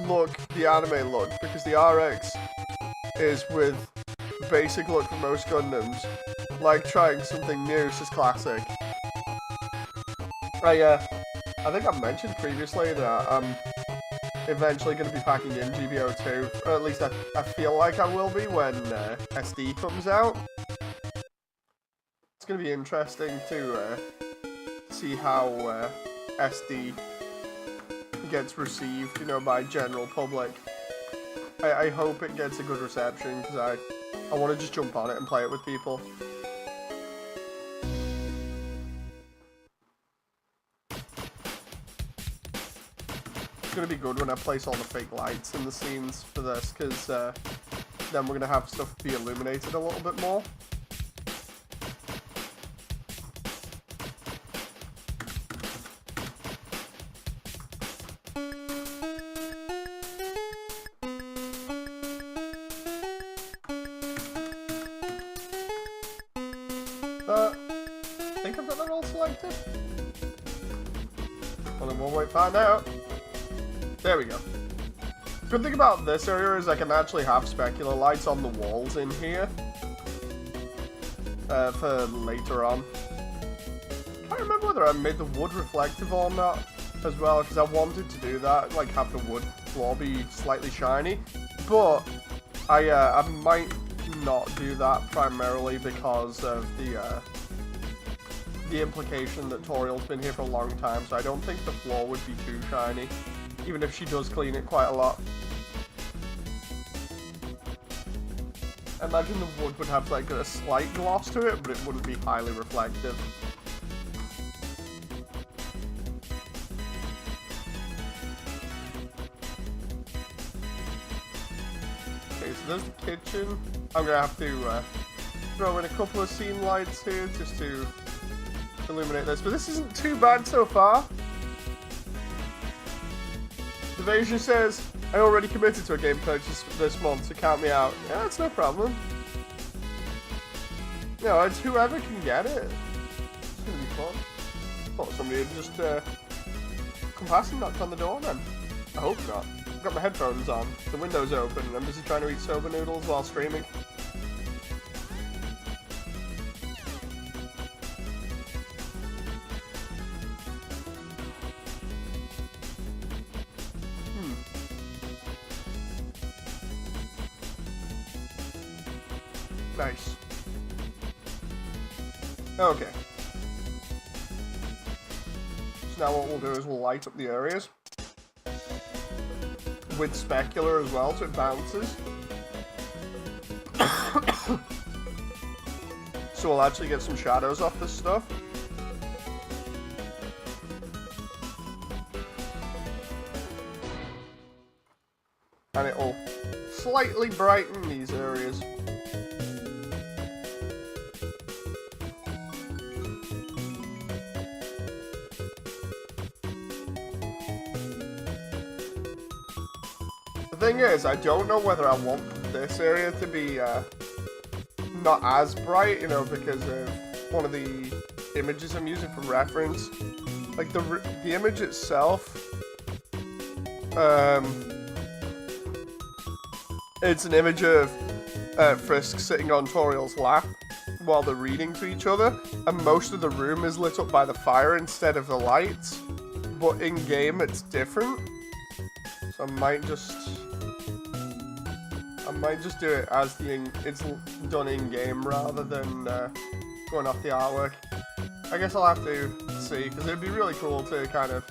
look the anime look because the RX is with the basic look for most Gundams. Like trying something new, it's just classic. I think I mentioned previously that I'm eventually going to be packing in GBO2, or at least I feel like I will be when SD comes out. It's going to be interesting to see how SD gets received, you know, by general public. I hope it gets a good reception, because I want to just jump on it and play it with people. It's going to be good when I place all the fake lights in the scenes for this, because then we're going to have stuff be illuminated a little bit more. I think I've got that all selected. Well, then we'll wait to find out. There we go. Good thing about this area is I can actually have specular lights on the walls in here. For later on. I can't remember whether I made the wood reflective or not as well, because I wanted to do that, like have the wood floor be slightly shiny. But I might not do that primarily because of the implication that Toriel's been here for a long time, so I don't think the floor would be too shiny, even if she does clean it quite a lot. I imagine the wood would have like a slight gloss to it, but it wouldn't be highly reflective. Okay, so there's the kitchen. I'm gonna have to throw in a couple of scene lights here just to illuminate this, but this isn't too bad so far. Devasia says, I already committed to a game purchase this month, so count me out. Yeah, that's no problem. You know, it's whoever can get it. It's gonna be fun. Thought somebody would just come past and knock on the door then. I hope not. I've got my headphones on, the window's open, and I'm busy trying to eat soba noodles while streaming. Nice. Okay. So now what we'll do is we'll light up the areas with specular as well, so it bounces. So we'll actually get some shadows off this stuff. And it'll slightly brighten these areas. The thing is, I don't know whether I want this area to be not as bright, you know, because of one of the images I'm using for reference. Like the image itself, it's an image of Frisk sitting on Toriel's lap while they're reading to each other, and most of the room is lit up by the fire instead of the lights. But in game, it's different. So I might just do it as it's done in game rather than going off the artwork. I guess I'll have to see, because it'd be really cool to kind of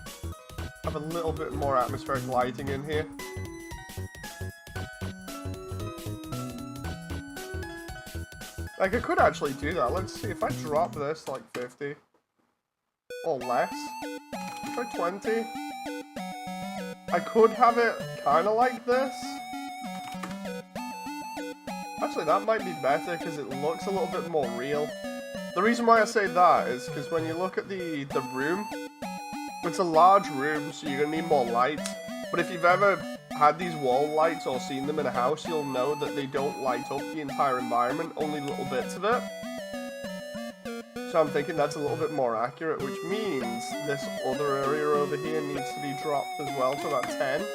have a little bit more atmospheric lighting in here. Like, I could actually do that. Let's see, if I drop this to like 50 or less, try 20. I could have it kind of like this. Actually, that might be better because it looks a little bit more real. The reason why I say that is because when you look at the room, it's a large room, so you're going to need more light. But if you've ever had these wall lights or seen them in a house, you'll know that they don't light up the entire environment, only little bits of it. So I'm thinking that's a little bit more accurate, which means this other area over here needs to be dropped as well to about 10.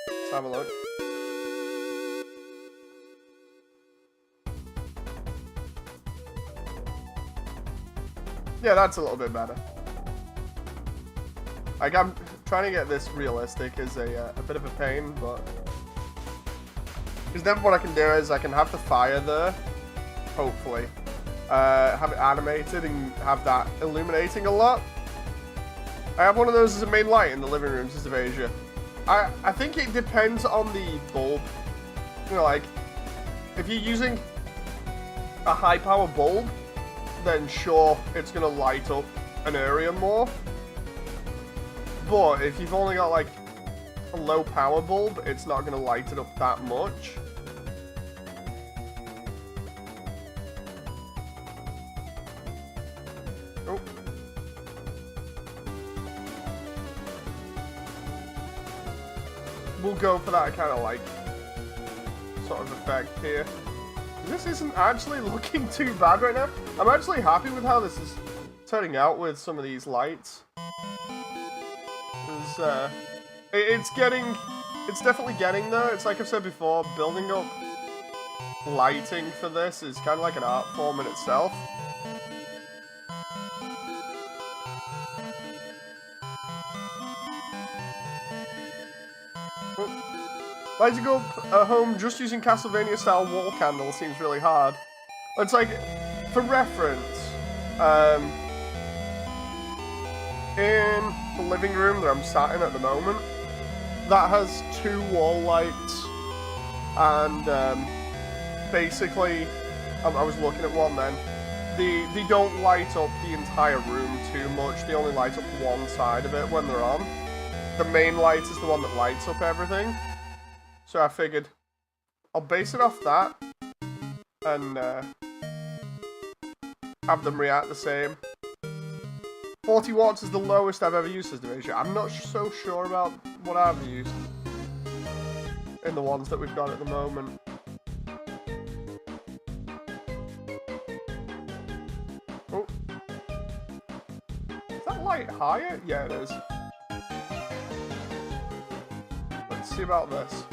Let's have a look. Yeah, that's a little bit better. Like, I'm trying to get this realistic is a bit of a pain, but... Because then what I can do is I can have the fire there, hopefully. Have it animated and have that illuminating a lot. I have one of those as a main light in the living room, says Devasia. I think it depends on the bulb. You know, like, if you're using a high power bulb, then sure, it's going to light up an area more. But if you've only got like a low power bulb, it's not going to light it up that much. Oh. We'll go for that kind of like sort of effect here. This isn't actually looking too bad right now. I'm actually happy with how this is turning out with some of these lights. It's definitely getting there. It's like I've said before, building up lighting for this is kind of like an art form in itself. Lighting up a home just using Castlevania-style wall candles seems really hard. It's like, for reference, in the living room that I'm sat in at the moment, that has 2 wall lights, and basically, I was looking at one then, they don't light up the entire room too much, they only light up one side of it when they're on. The main light is the one that lights up everything, so I figured I'll base it off that, and have them react the same. 40 watts is the lowest I've ever used this division. I'm not so sure about what I've used in the ones that we've got at the moment. Oh. Is that light higher? Yeah, it is. Let's see about this.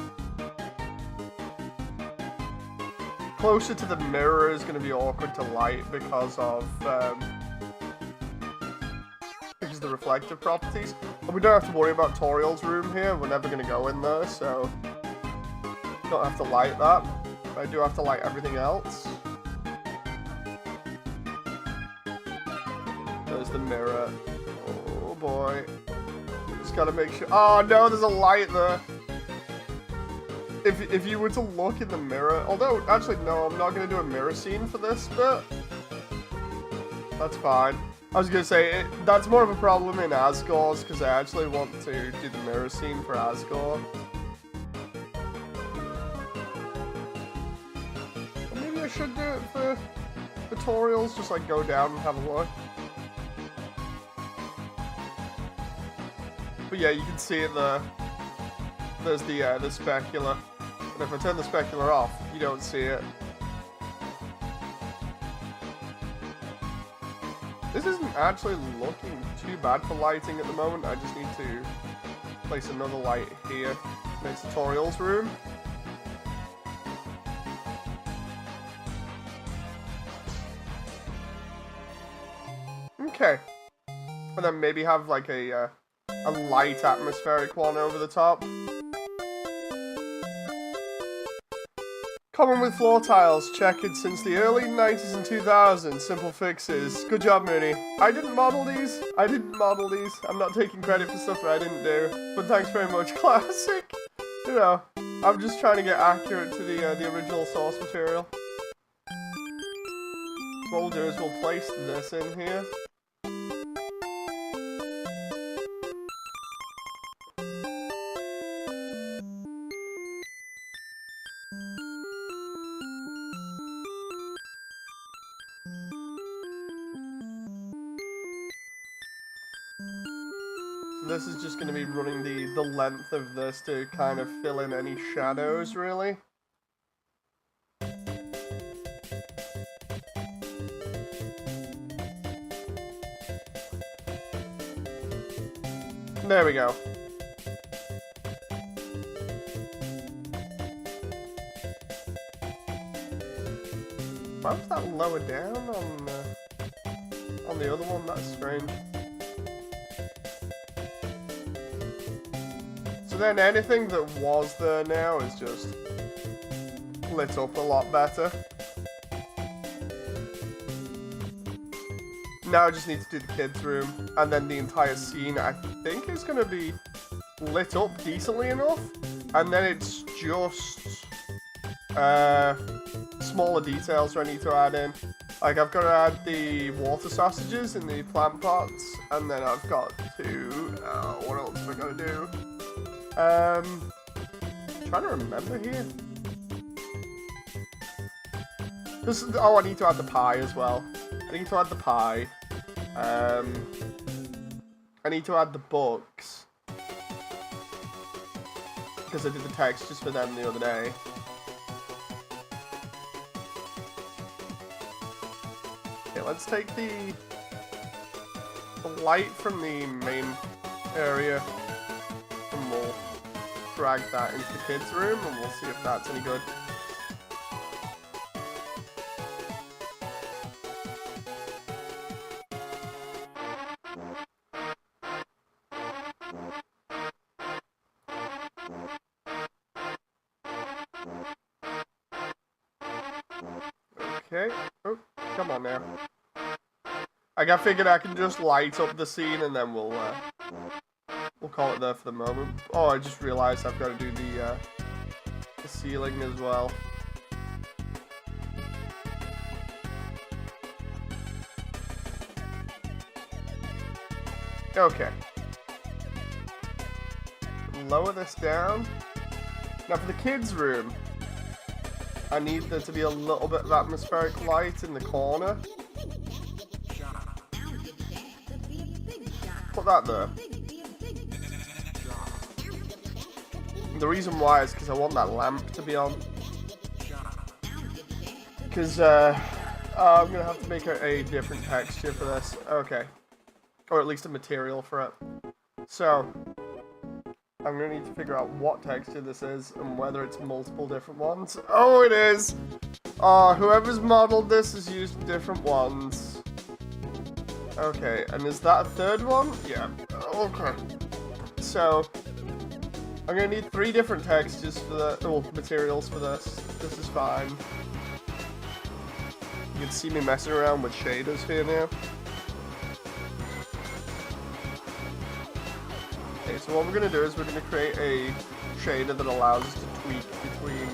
Closer to the mirror is going to be awkward to light because of the reflective properties. But we don't have to worry about Toriel's room here. We're never going to go in there, so don't have to light that. But I do have to light everything else. There's the mirror. Oh boy. Just gotta make sure. Oh no, there's a light there. If you were to look in the mirror, although actually no, I'm not gonna do a mirror scene for this bit. That's fine. I was gonna say that's more of a problem in Asgore's because I actually want to do the mirror scene for Asgore. Or maybe I should do it for tutorials, just like go down and have a look. But yeah, you can see it there. There's the specular. And if I turn the specular off, you don't see it. This isn't actually looking too bad for lighting at the moment. I just need to place another light here next to Toriel's room. Okay. And then maybe have like a light atmospheric one over the top. Common with floor tiles, checkered since the early 90s and 2000s, simple fixes. Good job, Mooney. I didn't model these. I'm not taking credit for stuff that I didn't do. But thanks very much, Classic. You know, I'm just trying to get accurate to the original source material. What we'll do is we'll place this in here. This is just going to be running the length of this to kind of fill in any shadows, really. There we go. Why was that lower down on the other one? That's strange. So then anything that was there now is just lit up a lot better. Now I just need to do the kids' room, and then the entire scene I think is going to be lit up decently enough, and then it's just smaller details I need to add in. Like I've got to add the water sausages in the plant pots, and then I've got to, what else have I got to do? Trying to remember here. Oh, I need to add the pie as well. I need to add the pie. I need to add the books. Because I did the textures for them the other day. Okay, let's take the light from the main area. And we'll drag that into the kids' room and we'll see if that's any good. Okay. Oh, come on now. Like, I figured I can just light up the scene and then we'll call it there for the moment. Oh, I just realized I've got to do the ceiling as well. Okay. Lower this down. Now for the kids' room, I need there to be a little bit of atmospheric light in the corner. Put that there. The reason why is because I want that lamp to be on. Because I'm going to have to make a different texture for this. Okay. Or at least a material for it. So, I'm going to need to figure out what texture this is and whether it's multiple different ones. Oh, it is! Whoever's modeled this has used different ones. Okay, and is that a third one? Yeah. Okay. So, I'm going to need 3 different textures for the, materials for this. This is fine. You can see me messing around with shaders here now. Okay, so what we're going to do is we're going to create a shader that allows us to tweak between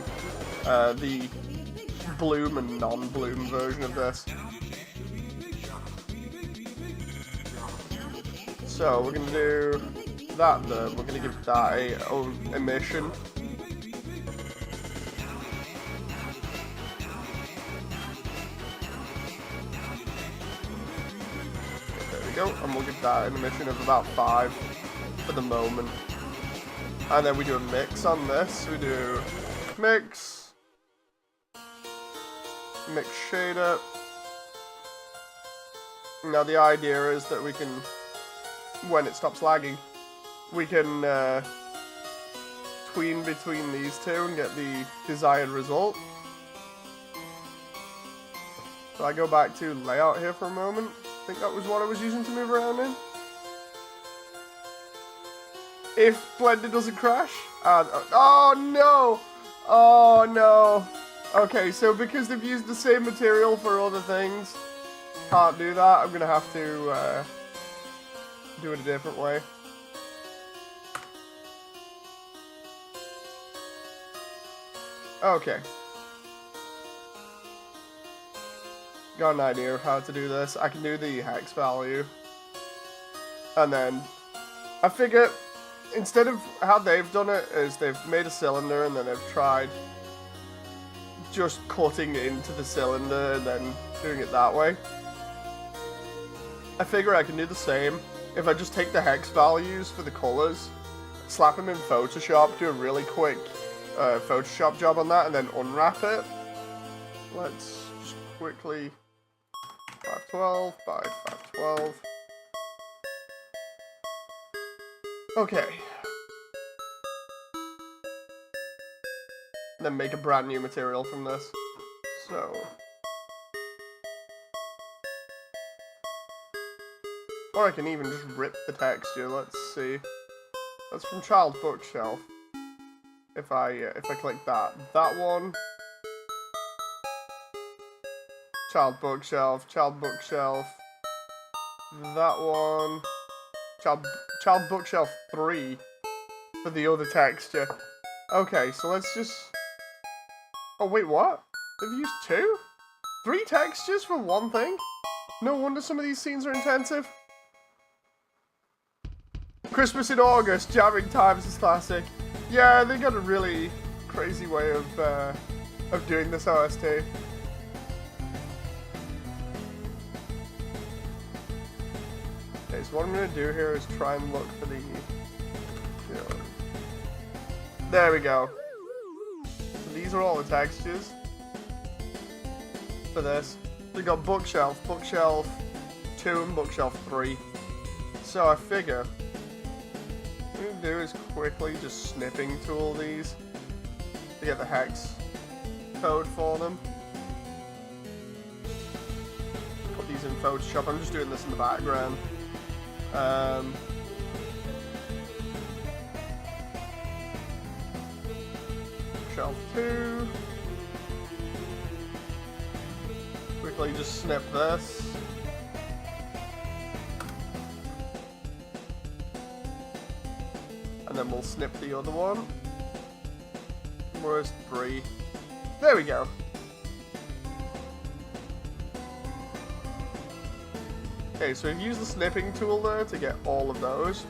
the bloom and non-bloom version of this. So we're going to do that there. We're going to give that a emission. There we go, and we'll give that an emission of about 5 for the moment. And then we do a mix on this. We do mix shader. Now the idea is that we can, when it stops lagging, we can tween between these two and get the desired result. So I go back to layout here for a moment. I think that was what I was using to move around in. If Blender doesn't crash. Oh no! Oh no! Okay, so because they've used the same material for other things, can't do that. I'm gonna have to do it a different way. Okay. Got an idea of how to do this. I can do the hex value. And then I figure instead of how they've done it is they've made a cylinder and then they've tried just cutting into the cylinder and then doing it that way. I figure I can do the same if I just take the hex values for the colors, slap them in Photoshop, do a really quick Photoshop job on that, and then unwrap it. Let's just quickly 512 by 512. Okay. Then make a brand new material from this. So. Or I can even just rip the texture. Let's see. That's from Child Bookshelf. If I click that one. Child Bookshelf. That one. Child Bookshelf 3 for the other texture. Okay, so let's just. Oh wait, what? They've used 2? 3 textures for one thing? No wonder some of these scenes are intensive. Christmas in August, jamming times is classic. Yeah, they got a really crazy way of doing this OST. Okay, so what I'm gonna do here is try and look for the, there we go. So these are all the textures for this. We got Bookshelf 2 and Bookshelf 3. So I figure what I'm gonna do is quickly just snipping tool these to get the hex code for them. Put these in Photoshop. I'm just doing this in the background. Shelf 2. Quickly just snip this. then we'll snip the other one. Where's 3? There we go. Okay, so we've used the snipping tool there to get all of those.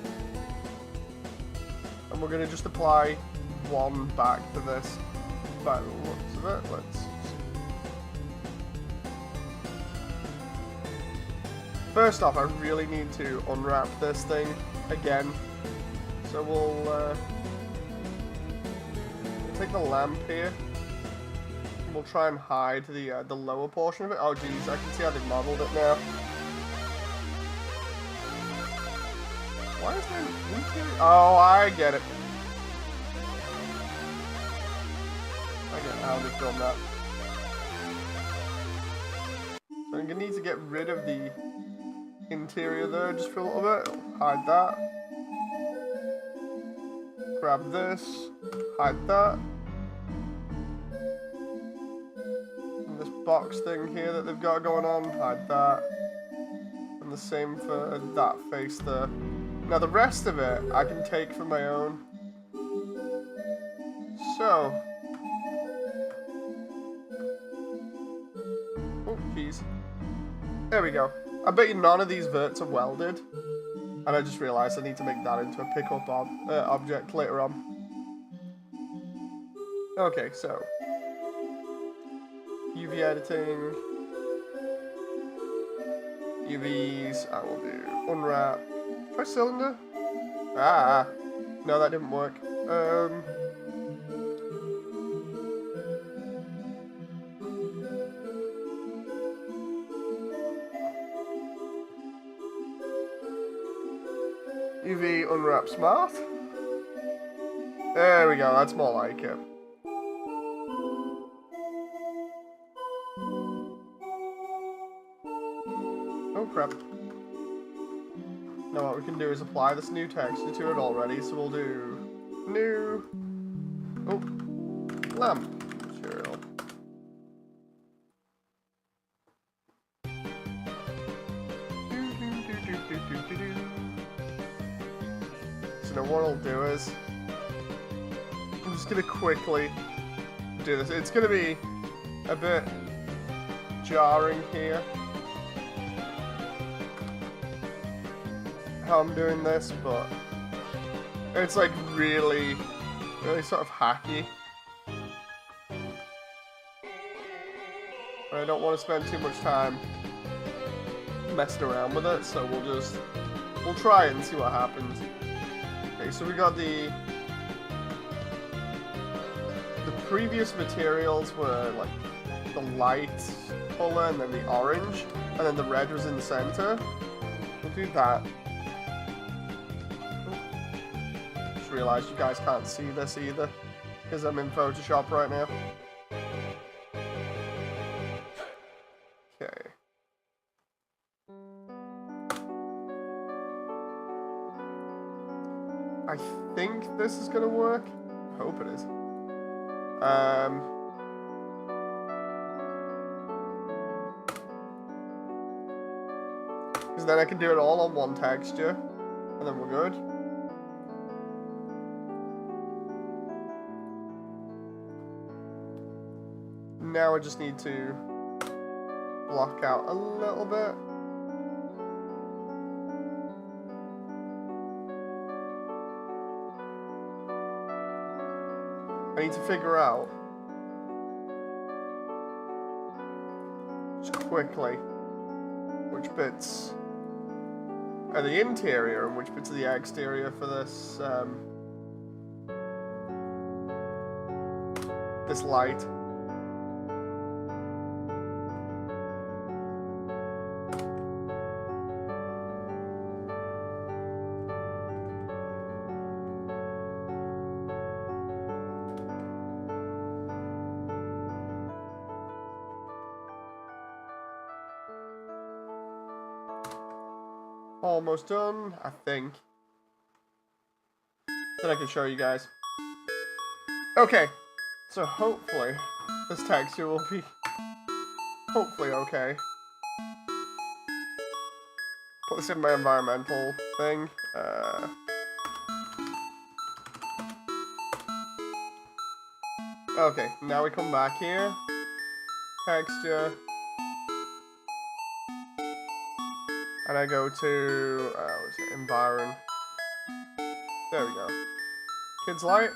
And we're going to just apply 1 back to this. By the looks of it, let's see. First off, I really need to unwrap this thing again. So we'll take the lamp here. And we'll try and hide the lower portion of it. Oh geez, I can see how they've modeled it now. Why is there an interior? Oh, I get it. I get how they filmed that. So I'm gonna need to get rid of the interior there just for a little bit. Hide that. Grab this. Hide that. And this box thing here that they've got going on. Hide that. And the same for that face there. Now the rest of it I can take for my own. So. Oh, jeez. There we go. I bet you none of these verts are welded. And I just realized I need to make that into a pickup object later on. Okay, so. UV editing. UVs, I will do unwrap. Try cylinder? Ah, no, that didn't work. UV unwrap smart. There we go, that's more like it. Oh crap. Now what we can do is apply this new texture to it already, so we'll do new lamp material. So now what I'll do is I'm just gonna quickly do this. It's gonna be a bit jarring here how I'm doing this, but it's like really sort of hacky. I don't want to spend too much time messing around with it, so we'll try it and see what happens. Okay, so we got the previous materials were like the light color and then the orange, and then the red was in the center. We'll do that. Just realized you guys can't see this either because I'm in Photoshop right now. Okay. I think this is gonna work. I hope it is. Because then I can do it all on one texture, and then we're good. Now I just need to block out a little bit. I need to figure out, just quickly, which bits are the interior and which bits are the exterior for this, this light. Almost done, I think. Then I can show you guys. Okay, so hopefully this texture will be hopefully okay. Put this in my environmental thing. Okay, now we come back here. Texture. And I go to, what is it, Environ. There we go. Kids Light.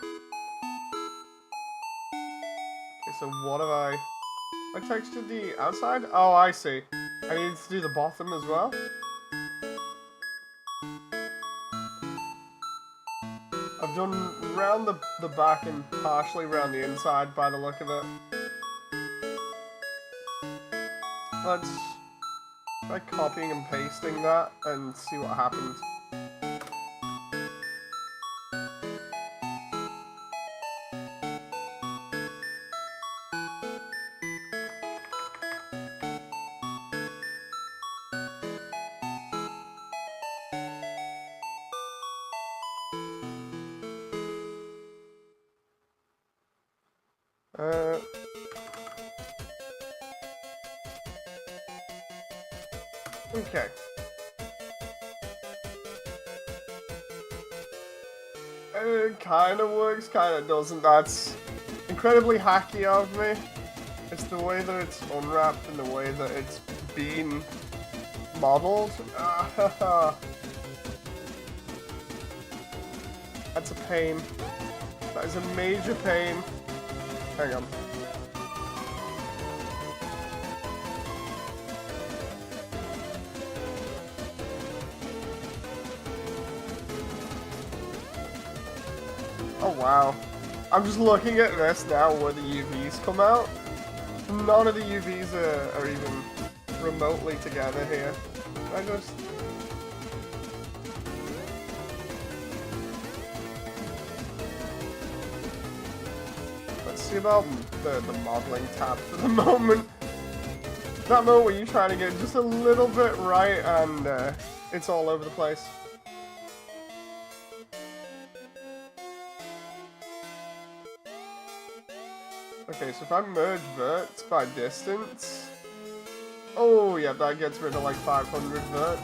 Okay, so what have I textured the outside? Oh, I see. I need to do the bottom as well. I've done round the back and partially round the inside by the look of it. Let's try copying and pasting that and see what happens. Okay. It kinda works, kinda doesn't. That's incredibly hacky of me. It's the way that it's unwrapped and the way that it's been modeled. That's a pain. That is a major pain. Hang on. Oh wow. I'm just looking at this now where the UVs come out. None of the UVs are even remotely together here. I just... Let's see about the modeling tab for the moment. That moment where you try to get just a little bit right and it's all over the place. Okay, so if I merge verts by distance... Oh, yeah, that gets rid of like 500 verts.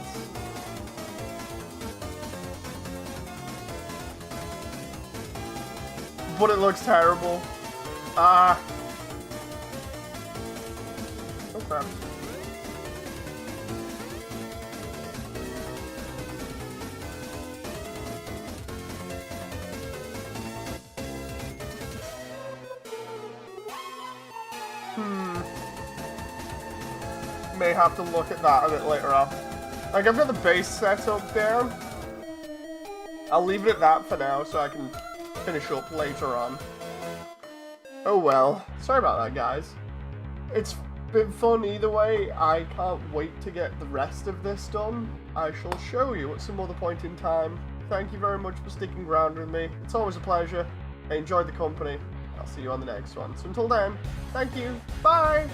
But it looks terrible. Ah. Oh, crap. May have to look at that a bit later on. Like, I've got the base setup down. I'll leave it at that for now so I can finish up later on. Oh well. Sorry about that, guys. It's been fun either way. I can't wait to get the rest of this done. I shall show you at some other point in time. Thank you very much for sticking around with me. It's always a pleasure. I enjoyed the company. I'll see you on the next one. So until then, thank you. Bye!